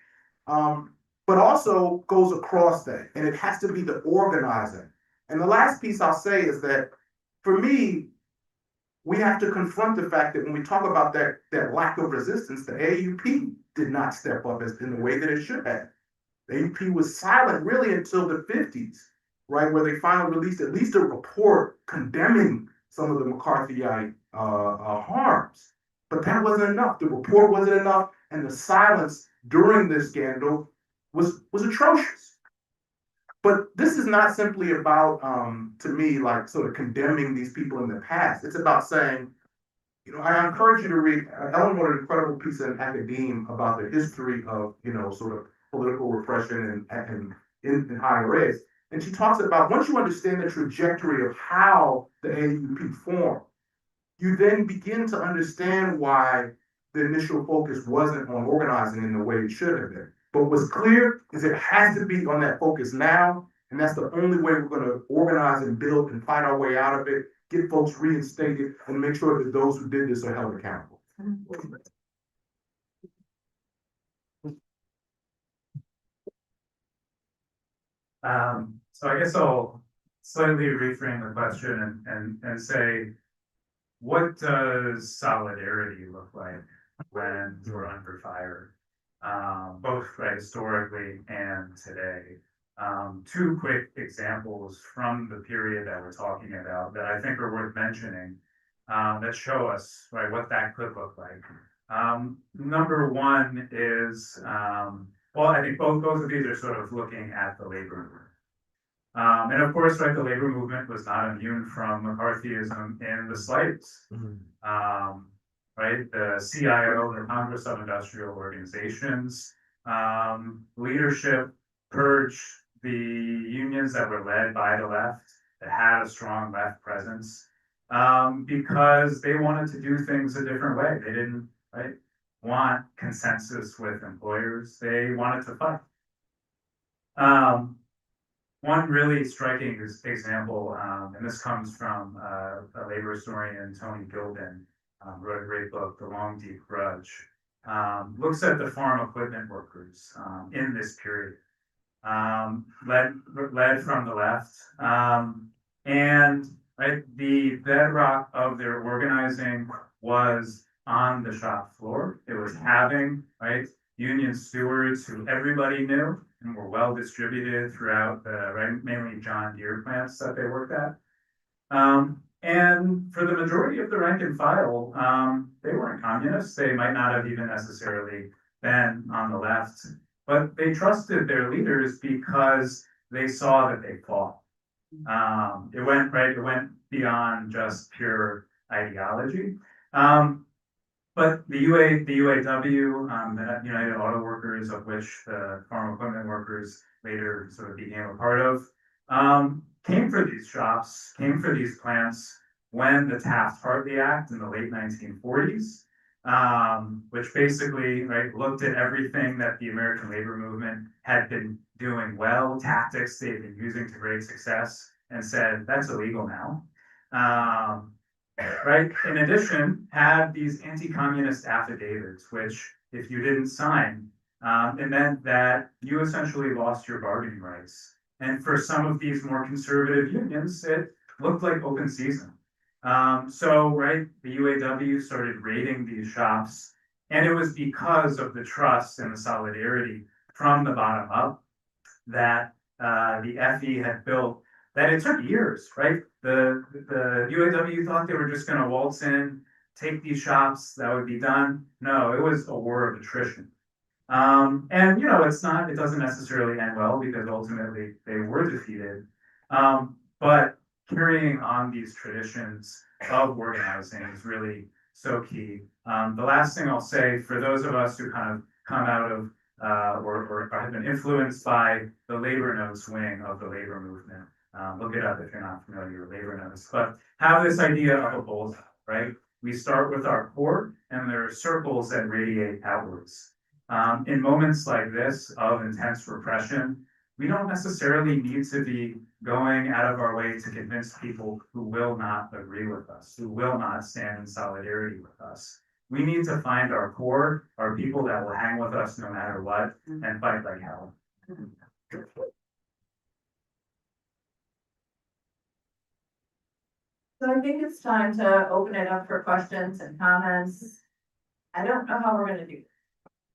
But also goes across that, and it has to be the organizing. And the last piece I'll say is that, for me, we have to confront the fact that when we talk about that lack of resistance, the AAUP did not step up in the way that it should have. The AAUP was silent really until the 50s, right, where they finally released at least a report condemning some of the McCarthyite harms. But that wasn't enough. The report wasn't enough, and the silence during this scandal was atrocious. But this is not simply about, to me, like sort of condemning these people in the past. It's about saying, you know, I encourage you to read, Ellen wrote an incredible piece in Aacdemic about the history of, you know, sort of political repression and in higher ed. And she talks about, once you understand the trajectory of how the AAUP formed, you then begin to understand why the initial focus wasn't on organizing in the way it should have been. But what's clear is it has to be on that focus now, and that's the only way we're going to organize and build and fight our way out of it, get folks reinstated, and make sure that those who did this are held accountable. So I guess I'll slightly reframe the question and say, what does solidarity look like when you're under fire? Both right, historically and today. Two quick examples from the period that we're talking about that I think are worth mentioning, that show us right what that could look like. Number one is, well, I think both of these are sort of looking at the labor movement. And of course, right, the labor movement was not immune from McCarthyism in the slightest. Right, the CIO, the Congress of Industrial Organizations, leadership purged the unions that were led by the left, that had a strong left presence, because they wanted to do things a different way. They didn't, right, want consensus with employers. They wanted to fight. One really striking example, and this comes from a labor historian, Tony Gilden, wrote a great book, The Long Deep Grudge, looks at the farm equipment workers in this period, led from the left, and right, the bedrock of their organizing was on the shop floor. It was having, right, union stewards who everybody knew and were well distributed throughout the, right, mainly John Deere plants that they worked at. And for the majority of the rank and file, they weren't communists. They might not have even necessarily been on the left, but they trusted their leaders because they saw that they fought. It went beyond just pure ideology. But the UAW, the United Auto Workers, of which the farm equipment workers later sort of became a part of, came for these shops, came for these plants when the Taft-Hartley Act in the late 1940s, which basically, right, looked at everything that the American labor movement had been doing well, tactics they've been using to great success, and said, that's illegal now. Right, in addition, had these anti-communist affidavits, which if you didn't sign, it meant that you essentially lost your bargaining rights. And for some of these more conservative unions, it looked like open season. So, right, the UAW started raiding these shops, and it was because of the trust and the solidarity from the bottom up that the FE had built, that it took years, right? The UAW thought they were just gonna waltz in, take these shops, that would be done. No, it was a war of attrition. And it doesn't necessarily end well because ultimately they were defeated. But carrying on these traditions of organizing is really so key. The last thing I'll say, for those of us who kind of come out of or have been influenced by the labor notes wing of the labor movement. Look it up if you're not familiar with labor notes, but have this idea of a bullseye, right? We start with our core and there are circles that radiate outwards. In moments like this of intense repression, we don't necessarily need to be going out of our way to convince people who will not agree with us, who will not stand in solidarity with us. We need to find our core, our people that will hang with us no matter what, and fight like hell. So I think it's time to open it up for questions and comments. I don't know how we're gonna do.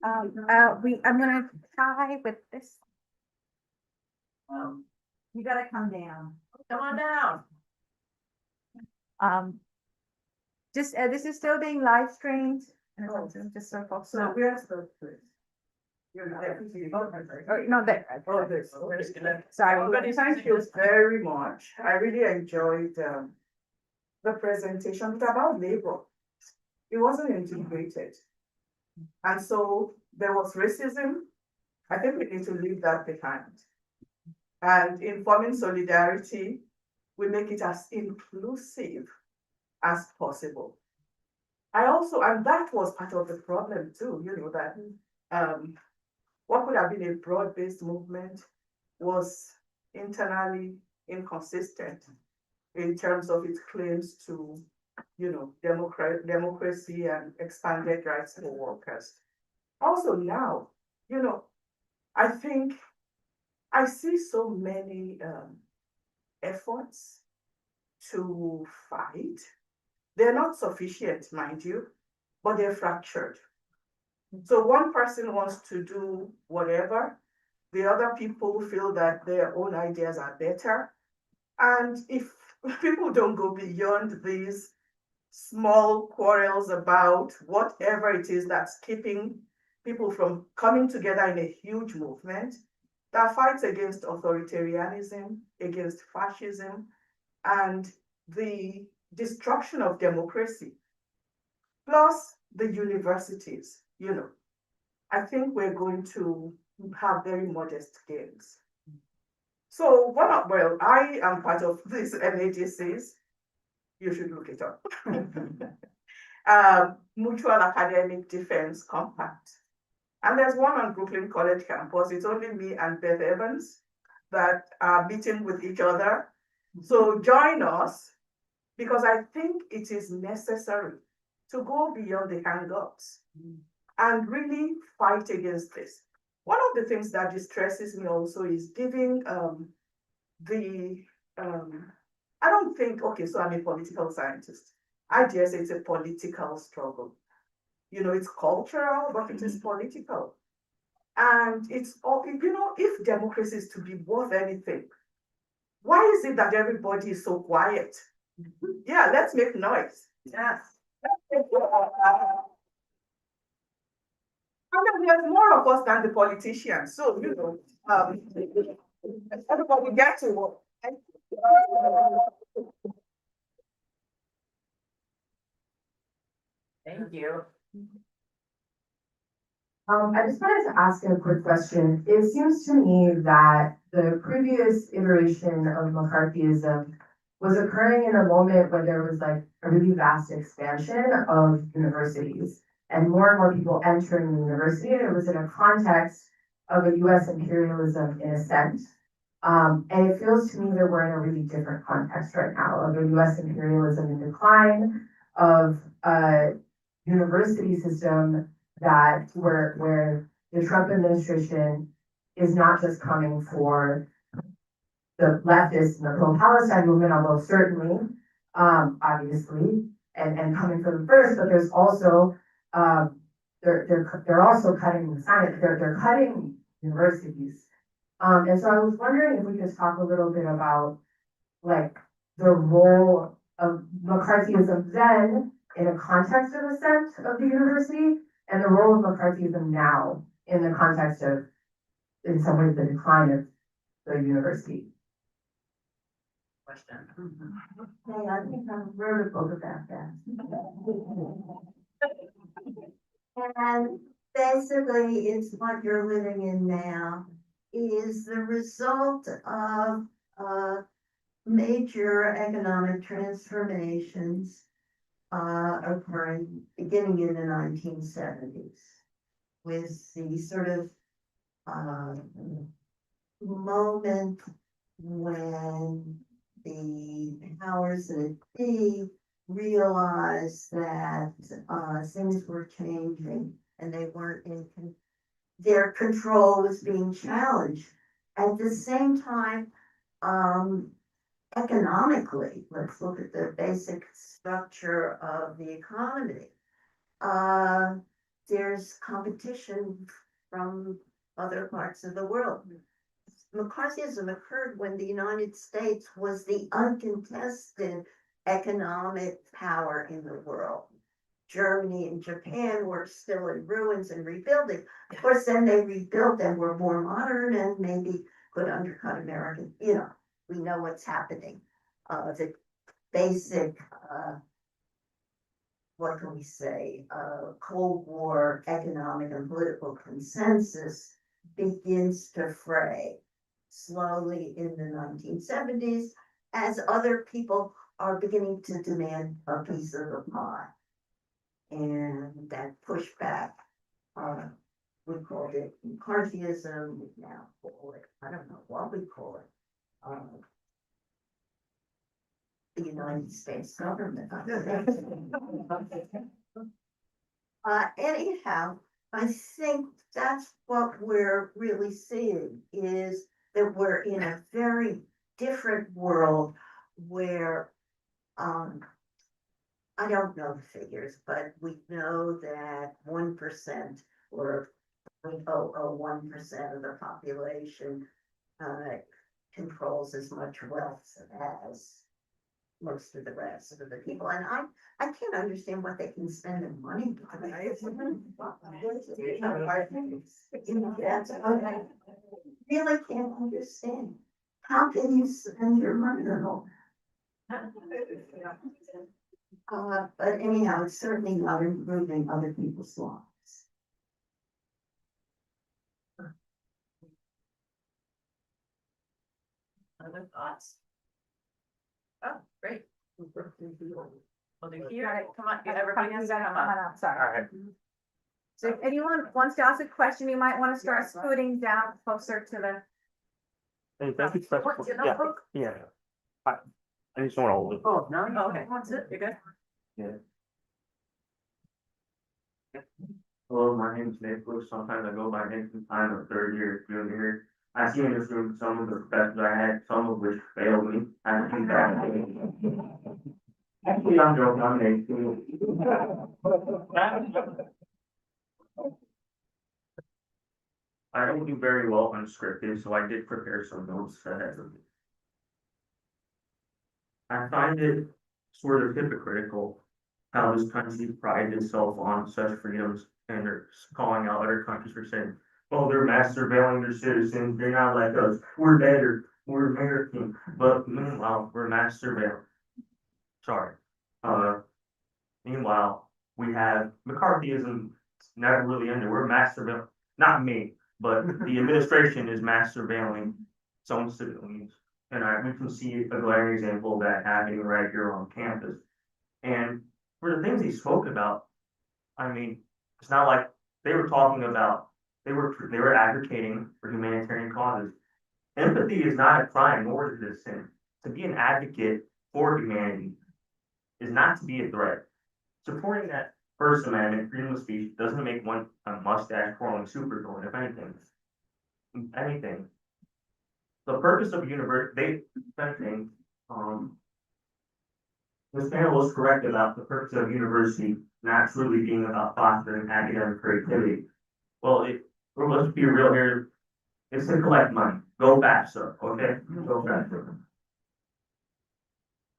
I'm gonna try with this. You gotta come down. Come on down. This is still being live streamed. And it's on Zoom, just so folks know. where's the? You're not. Oh, no, there. Sorry. Thank you very much. I really enjoyed the presentation. It's about labor. It wasn't integrated. And so there was racism. I think we need to leave that behind. And in forming solidarity, we make it as inclusive as possible. And that was part of the problem too, that what could have been a broad-based movement was internally inconsistent in terms of its claims to, democracy and expanded rights for workers. Also now, I think I see so many efforts to fight. They're not sufficient, mind you, but they're fractured. So one person wants to do whatever, the other people feel that their own ideas are better. And if people don't go beyond these small quarrels about whatever it is that's keeping people from coming together in a huge movement that fights against authoritarianism, against fascism, and the destruction of democracy, plus the universities, I think we're going to have very modest gains. So I am part of this MAGCs. You should look it up. Mutual Academic Defense Compact. And there's one on Brooklyn College campus. It's only me and Beth Evans that are meeting with each other. So join us, because I think it is necessary to go beyond the hang-ups and really fight against this. One of the things that distresses me also is giving I don't think, so I'm a political scientist. I dare say it's a political struggle. It's cultural, but it is political. And it's all, if democracy is to be worth anything, why is it that everybody is so quiet? Yeah, let's make noise. Yes. And then there's more of us than the politicians. So, everybody get to work. Thank you. I just wanted to ask a quick question. It seems to me that the previous iteration of McCarthyism was occurring in a moment when there was like a really vast expansion of universities and more people entering the university. And it was in a context of a US imperialism in a sense. And it feels to me that we're in a really different context right now of a US imperialism in decline, of a university system that where the Trump administration is not just coming for the leftists and the pro-Palestine movement, although certainly, obviously, and coming for them first, but there's also, they're also cutting the science, they're cutting universities. And so I was wondering if we could talk a little bit about, like, the role of McCarthyism then in a context of ascent of the university, and the role of McCarthyism now in the context of, in some ways, the decline of the university. Question. Hey, I think I'm very book about that. And basically, it's what you're living in now is the result of major economic transformations occurring beginning in the 1970s with the sort of moment when the powers that be realized that things were changing and they weren't their control was being challenged. At the same time, economically, let's look at the basic structure of the economy. There's competition from other parts of the world. McCarthyism occurred when the United States was the uncontested economic power in the world. Germany and Japan were still in ruins and rebuilding. Of course, then they rebuilt and were more modern and maybe could undercut American, we know what's happening. The basic, what can we say, Cold War economic and political consensus begins to fray slowly in the 1970s as other people are beginning to demand a piece of the pie. And that pushback, we called it McCarthyism, we now call it, I don't know what we call it, the United States government. Anyhow, I think that's what we're really seeing is that we're in a very different world where, I don't know the figures, but we know that 1% or 0.001% of the population controls as much wealth as most of the rest of the people. And I can't understand what they can spend their money on. I really can't understand. How can you spend your money on all that? But anyhow, it's certainly not improving other people's lives. Other thoughts? Oh, great. We'll do here. Got it. Come on, everybody has to come up. Sorry. So if anyone wants to ask a question, you might want to start scooting down closer to the. Hey, thank you for What's your yeah, notebook? yeah. I just want to hold it. Oh, no, okay, that's it, you're good. Hello, my name is Nicholas. Sometimes I go by Nick from time of third year, junior year. I see in this room some of the professors I had, some of which failed me. I think that. Actually, I'm joking. I'm an 18. I don't do very well unscripted, so I did prepare some notes ahead of me. I find it sort of hypocritical how this country prides itself on such freedoms and they're calling out other countries for saying, well, they're mass surveilling their citizens, they're not like us, we're better, we're American, but meanwhile, we're mass surveilling. Sorry. Meanwhile, We have McCarthyism, never really ended, we're not me, but the administration is mass surveilling its own civilians. And we can see a glaring example of that happening right here on campus. And for the things he spoke about, I mean, it's not like they were talking about, they were advocating for humanitarian causes. Empathy is not a crime, nor is it a sin. To be an advocate for humanity is not to be a threat. Supporting that First Amendment, freedom of speech, doesn't make one a mustache twirling supervillain, if anything. Anything. The purpose of this panel was correct about the purpose of university not truly being about fostering academic creativity. Well, let's be real here. It's to collect money. Go faster, okay? Go faster.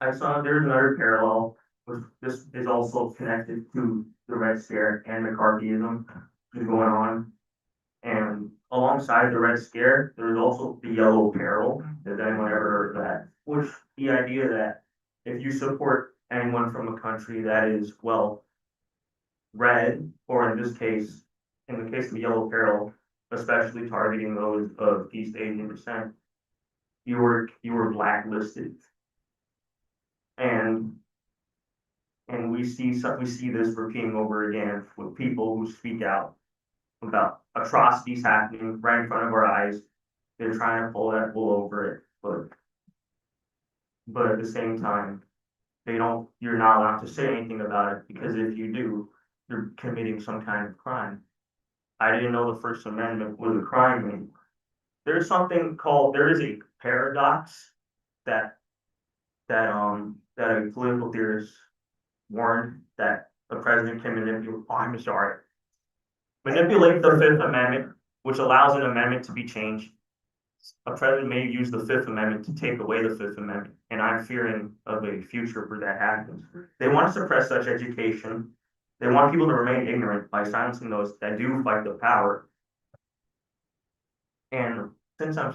I saw there's another parallel, which this is also connected to the Red Scare and McCarthyism is going on. And alongside the Red Scare, there's also the Yellow Peril. Has anyone ever heard of that? Which the idea that if you support anyone from a country that is, well, red, or in this case, in the case of the Yellow Peril, especially targeting those of East Asian descent, you were blacklisted. And we see this repeating over again with people who speak out about atrocities happening right in front of our eyes. They're trying to pull that wool over it, but at the same time, you're not allowed to say anything about it, because if you do, you're committing some kind of crime. I didn't know the First Amendment was a crime anymore. There is a paradox that a political theorist warned that the president can manipulate the Fifth Amendment, which allows an amendment to be changed. A president may use the Fifth Amendment to take away the Fifth Amendment, and I'm fearing of a future where that happens. They want to suppress such education. They want people to remain ignorant by silencing those that do fight the power. And since I'm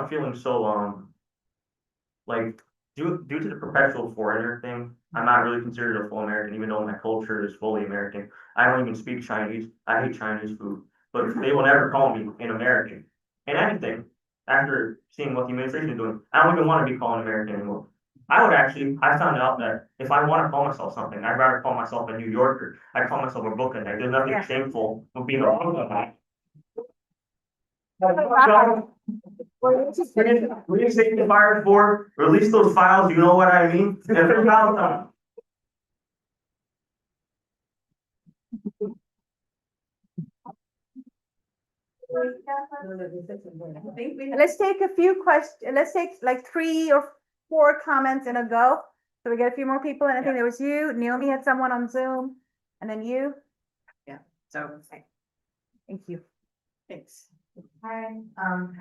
feeling so like due to the perpetual foreigner thing, I'm not really considered a full American, even though my culture is fully American. I don't even speak Chinese. I hate Chinese food, but they will never call me an American. And anything after seeing what the administration is doing, I don't even want to be called an American anymore. I found out that if I want to call myself something, I'd rather call myself a New Yorker. I call myself a Brooklynite. There's nothing shameful with being a Brooklynite. When you say the fire for, release those files, you know what I mean? And put them out. Let's take a few questions, let's take like 3 or 4 comments in a go. So we get a few more people, and I think there was you, Naomi had someone on Zoom, and then you. So, Thank you. thanks. Hi,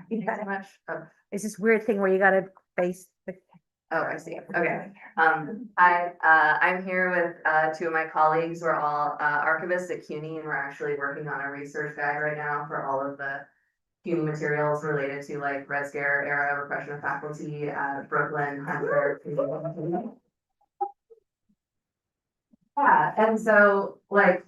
You thanks got so it. much. Oh, It's this weird thing where you gotta face the. oh, I see. Okay. Hi, I'm here with, 2 of my colleagues. We're all, archivists at CUNY, and we're actually working on a research guide right now for all of the CUNY materials related to like Red Scare era repression of faculty at Brooklyn, Hunter. Yeah, and so like,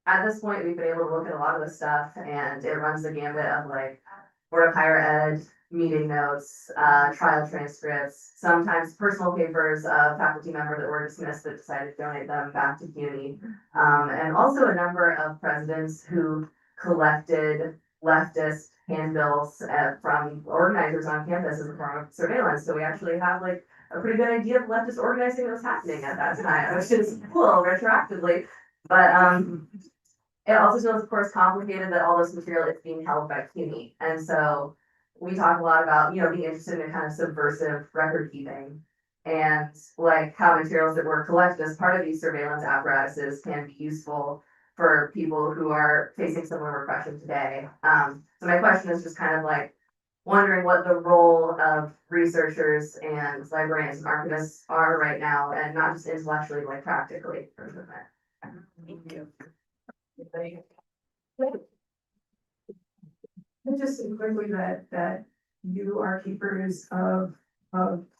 at this point, we've been able to look at a lot of this stuff, and it runs the gambit of like Board of Higher Ed, meeting notes, trial transcripts, sometimes personal papers of faculty members that were dismissed but decided to donate them back to CUNY. And also a number of presidents who collected leftist handbills from organizers on campus as a form of surveillance. So we actually have like a pretty good idea of leftist organizing that was happening at that time, which is cool retroactively. But it also feels, of course, complicated that all this material is being held by CUNY. And so we talk a lot about, you know, being interested in kind of subversive record keeping and like how materials that were collected as part of these surveillance apparatuses can be useful for people who are facing similar repression today. So my question is just kind of like wondering what the role of researchers and librarians and archivists are right now, and not just intellectually, but like practically for the movement. Thank you. And just quickly that you are keepers of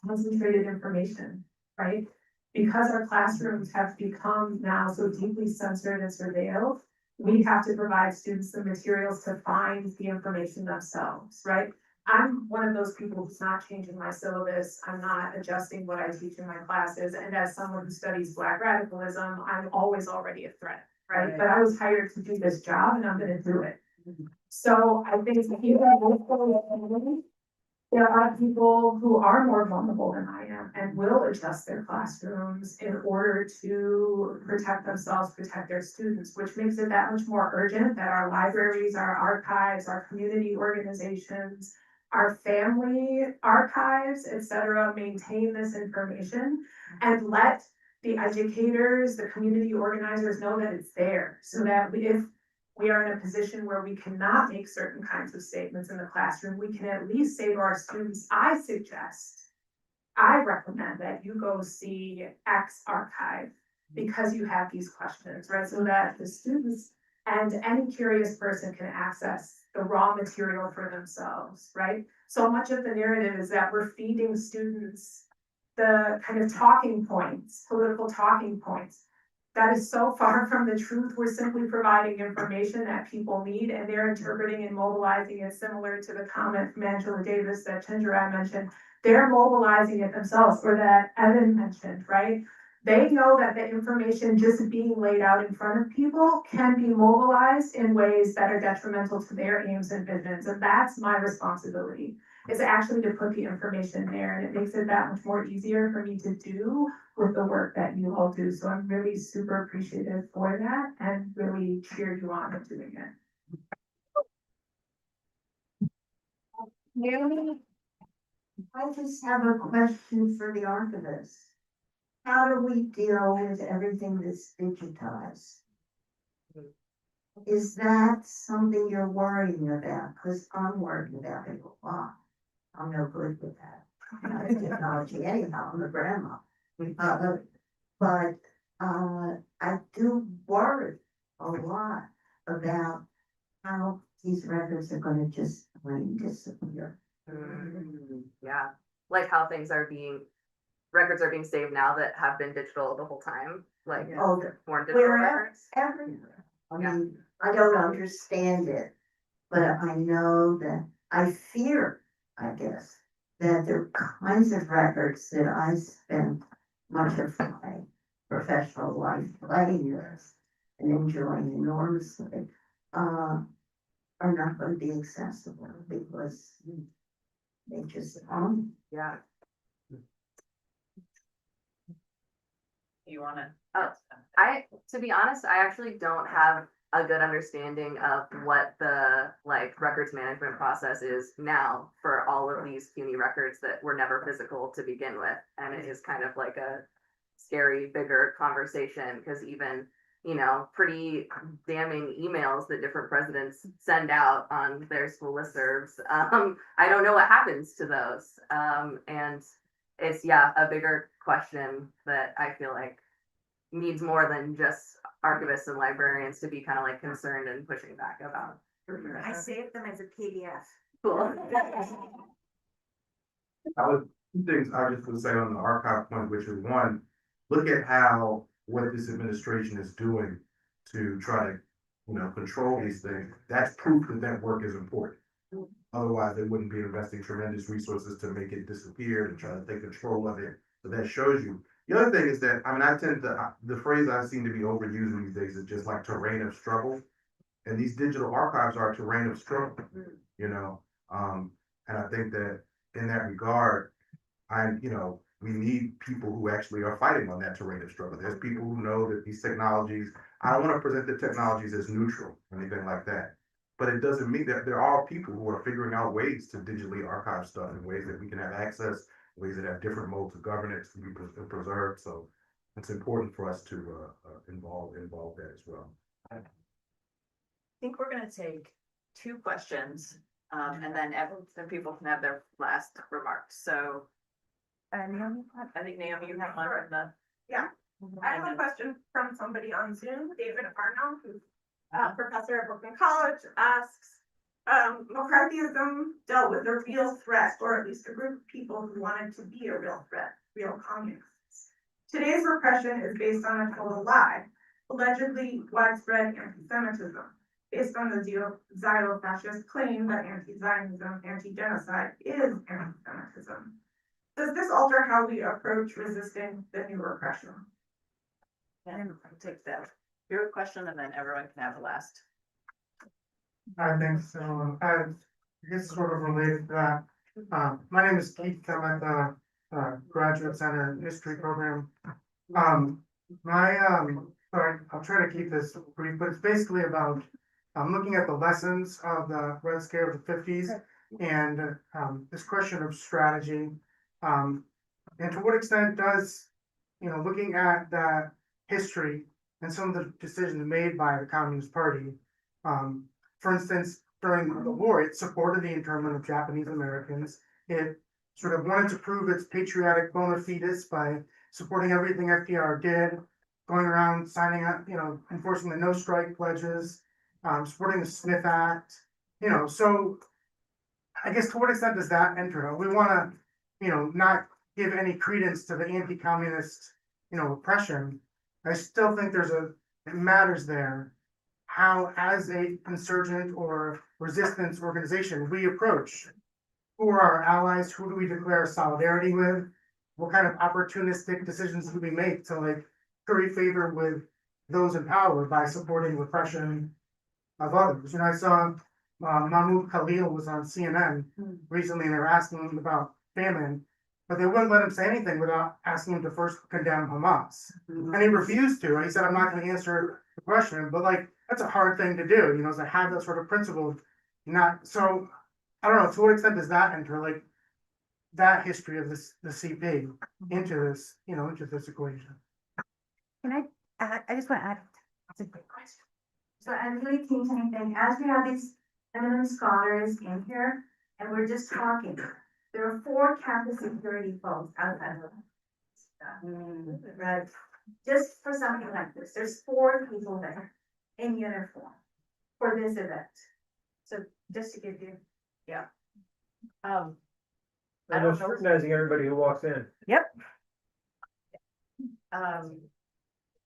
concentrated information, right? because our classrooms have become now so deeply censored and surveilled, we have to provide students the materials to find the information themselves, right? I'm one of those people who's not changing my syllabus, I'm not adjusting what I teach in my classes, and as someone who studies Black radicalism, I'm always already a threat, right? But I was hired to do this job and I'm gonna do it. So I think if you have there are people who are more vulnerable than I am and will adjust their classrooms in order to protect themselves, protect their students, which makes it that much more urgent that our libraries, our archives, our community organizations, our family archives, et cetera, maintain this information and let the educators, the community organizers know that it's there, so that if we are in a position where we cannot make certain kinds of statements in the classroom, we can at least say to our students, I recommend that you go see X archive because you have these questions, right? So that the students and any curious person can access the raw material for themselves, right? So much of the narrative is that we're feeding students the kind of talking points, political talking points. That is so far from the truth. We're simply providing information that people need and they're interpreting and mobilizing it, similar to the comment from Angela Davis that Chinderai mentioned. They're mobilizing it themselves, or that Evan mentioned, right? They know that the information just being laid out in front of people can be mobilized in ways that are detrimental to their aims and visions. And that's my responsibility, is actually to put the information there. And it makes it that much more easier for me to do with the work that you all do. So I'm really super appreciative for that and really cheer you on in doing it. Naomi, I just have a question for the archivist. How do we deal with everything that's digitized? Is that something you're worrying about? Because I'm worried about it a lot. I'm no good with that. Technology anyhow, I'm a grandma. But I do worry a lot about how these records are gonna just plain disappear. Yeah, like how records are being saved now that have been digital the whole time, like Oh, more digital wherever, records. everywhere. I Yeah. mean, I don't understand it, but I know that I fear, I guess, that there are kinds of records that I spent much of my professional life playing with and enjoying enormously, are not going to be accessible because they just aren't. Yeah. You wanna? To be honest, I actually don't have a good understanding of what the records management process is now for all of these CUNY records that were never physical to begin with. And it is kind of like a scary, bigger conversation, because even, pretty damning emails that different presidents send out on their school listservs, I don't know what happens to those. And it's, a bigger question that I feel like needs more than just archivists and librarians to be kind of concerned and pushing back about. I saved them as a PDF. Cool. Two things I just would say on the archive point, which is one, look at what this administration is doing to try to, control these things. That's proof that work is important. Otherwise, they wouldn't be investing tremendous resources to make it disappear and try to take control of it. So that shows you. The other thing is that, I tend to, the phrase I seem to be overusing these days is just like terrain of struggle. And these digital archives are a terrain of struggle, and I think that in that regard, we need people who actually are fighting on that terrain of struggle. There's people who know that these technologies, I don't want to present the technologies as neutral or anything like that. But it doesn't mean that there are people who are figuring out ways to digitally archive stuff in ways that we can have access, ways that have different modes of governance to be preserved. So it's important for us to involve that as well. I think we're gonna take 2 questions, and then people can have their last remarks. So Naomi? I think Naomi, you have one from the. Yeah. I have a question from somebody on Zoom, David Arno, who's a professor at Brooklyn College, asks, McCarthyism dealt with a real threat, or at least a group of people who wanted to be a real threat, real communists. Today's repression is based on a total lie, allegedly widespread anti-Semitism, based on the xylofascist claim that anti-Zionism, anti-genocide is anti-Semitism. Does this alter how we approach resisting the new repression? And I'll take that. Your question, and then everyone can have the last. I think so. I guess sort of related to that. My name is Keith. I'm at the Graduate Center History Program. Sorry, I'll try to keep this brief, but it's basically about looking at the lessons of the Red Scare of the 50s and this question of strategy. And to what extent does, looking at that history and some of the decisions made by the Communist Party, for instance, during the war, it supported the internment of Japanese Americans. It sort of wanted to prove its patriotic bona fides by supporting everything FDR did, going around signing up, enforcing the no strike pledges, supporting the Smith Act, so I guess to what extent does that enter? We want to, not give any credence to the anti-communist, oppression. I still think it matters there how, as a insurgent or resistance organization, we approach who are our allies, who do we declare solidarity with, what kind of opportunistic decisions do we make to curry favor with those in power by supporting repression of others. I saw Mahmoud Khalil was on CNN recently, and they were asking him about famine, but they wouldn't let him say anything without asking him to first condemn Hamas. And he refused to. He said, I'm not going to answer the question, but that's a hard thing to do, to have that sort of principle. So I don't know, to what extent does that enter, that history of the CP into this, into this equation? Can I just want to add, that's a great question. So I'm really thinking, as we have these eminent scholars in here, and we're just talking, there are 4 campus security folks outside of right? Just for something like this, there's 4 people there in uniform for this event. So just to give you, I And don't they're know. scrutinizing everybody who walks in.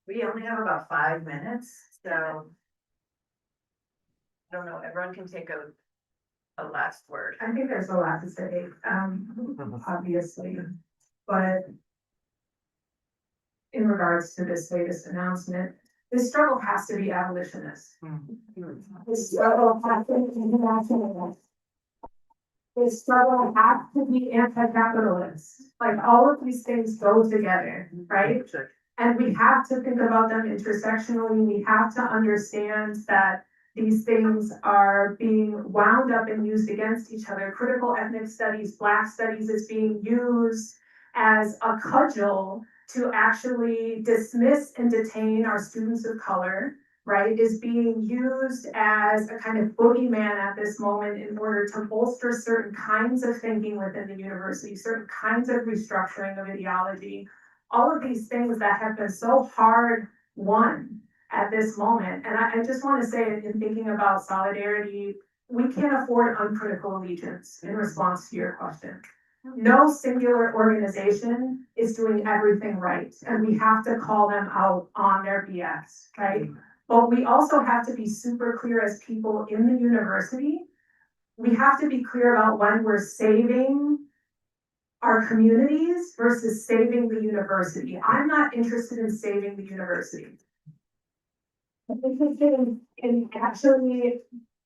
We only have about 5 minutes, so. I don't know, everyone can take a last word. I think there's a lot to say, obviously, but in regards to this latest announcement, this struggle has to be abolitionist. This struggle has to be internationalist. This struggle has to be anti-capitalist. All of these things go together, right? And we have to think about them intersectionally. We have to understand that these things are being wound up and used against each other. Critical ethnic studies, Black studies is being used as a cudgel to actually dismiss and detain our students of color, right? Is being used as a kind of boogeyman at this moment in order to bolster certain kinds of thinking within the university, certain kinds of restructuring of ideology. All of these things that have been so hard won at this moment. And I just want to say, in thinking about solidarity, we can't afford uncritical allegiance in response to your question. No singular organization is doing everything right, and we have to call them out on their BS, right? But we also have to be super clear as people in the university. We have to be clear about when we're saving our communities versus saving the university. I'm not interested in saving the university. I'm interested in actually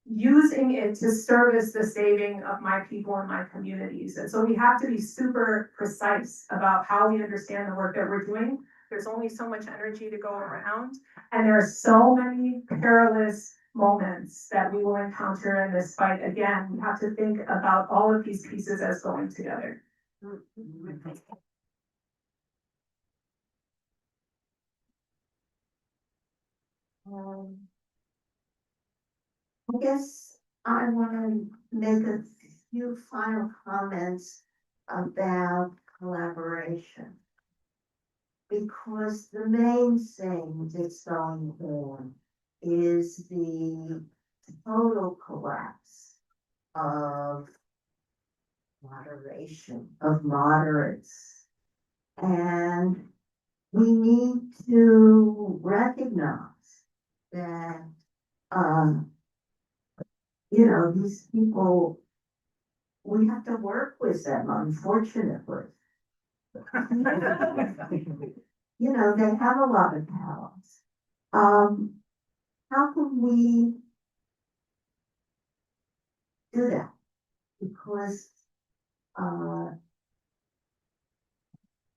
using it to service the saving of my people and my communities. And so we have to be super precise about how we understand the work that we're doing. There's only so much energy to go around, and there are so many perilous moments that we will encounter in this fight. Again, we have to think about all of these pieces as going together. I guess I want to make a few final comments about collaboration. Because the main thing that's going on is the total collapse of moderation, of moderates. And we need to recognize that, these people, we have to work with them, unfortunately. They have a lot of talents. How can we do that? Because,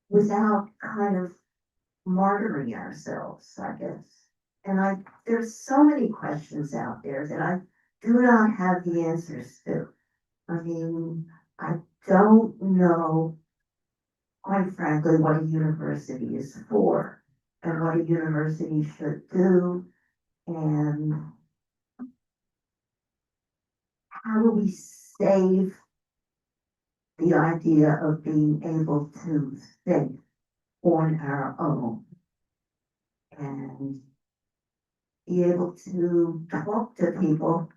without kind of martyring ourselves, I guess. And there's so many questions out there that I do not have the answers to. I mean, I don't know, quite frankly, what a university is for and what a university should do. And how do we save the idea of being able to think on our own and be able to talk to people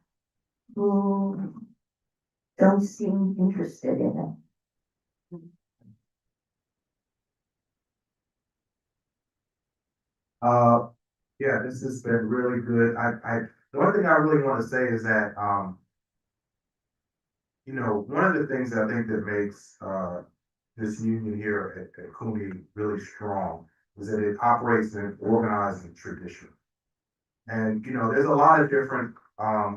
who don't seem interested in it? Yeah, this has been really good. The one thing I really want to say is that, one of the things that I think that makes, this union here at CUNY really strong is that it operates in an organizing tradition. And, there's a lot of different,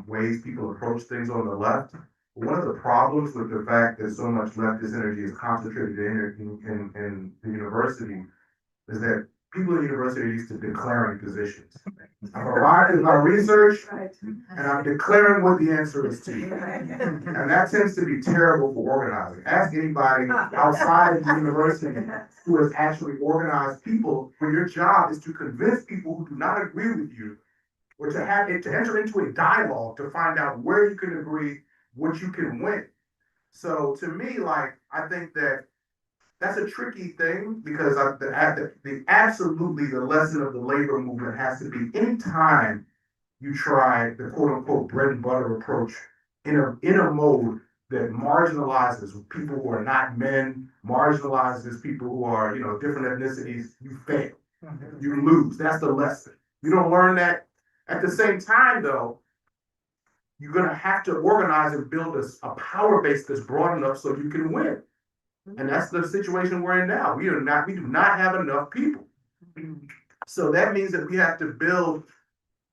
ways people approach things on the left. One of the problems with the fact that so much leftist energy is concentrated in the university is that people in university are used to declaring positions. I'm arriving in my research and I'm declaring what the answer is to you. And that tends to be terrible for organizing. Ask anybody outside of the university who has actually organized people, where your job is to convince people who do not agree with you, or to enter into a dialogue to find out where you can agree, what you can win. So to me, I think that's a tricky thing, because absolutely the lesson of the labor movement has to be, anytime you try the quote unquote bread and butter approach in a mode that marginalizes people who are not men, marginalizes people who are, different ethnicities, you fail. You lose. That's the lesson. You don't learn that. At the same time, though, you're gonna have to organize and build a power base that's broad enough so you can win. And that's the situation we're in now. We do not have enough people. So that means that we have to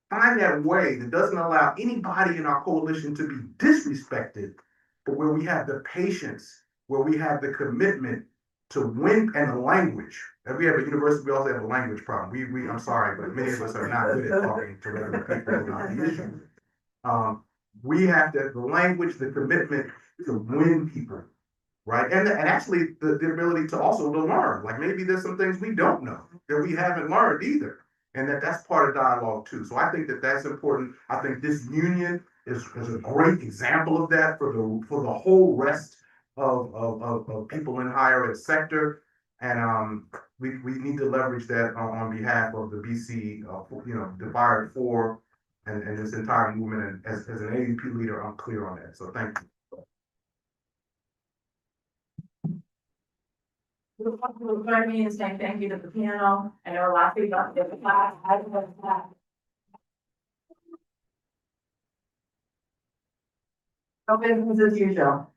find that way that doesn't allow anybody in our coalition to be disrespected, but where we have the patience, where we have the commitment to win, and the language. If we have a university, we also have a language problem. I'm sorry, but many of us are not good at talking to regular people about the issue. We have the language, the commitment to win people. Right, and actually the ability to also to learn, like maybe there's some things we don't know that we haven't learned either, and that's part of dialogue too. So I think that's important. I think this union is a great example of that for the whole rest of people in higher ed sector, and we need to leverage that on behalf of the BC, the Fire at 4 and this entire movement. And as an AUP leader, I'm clear on that. So thank you. Join me in saying thank you to the panel. I know a lot of people have different class. No business as usual.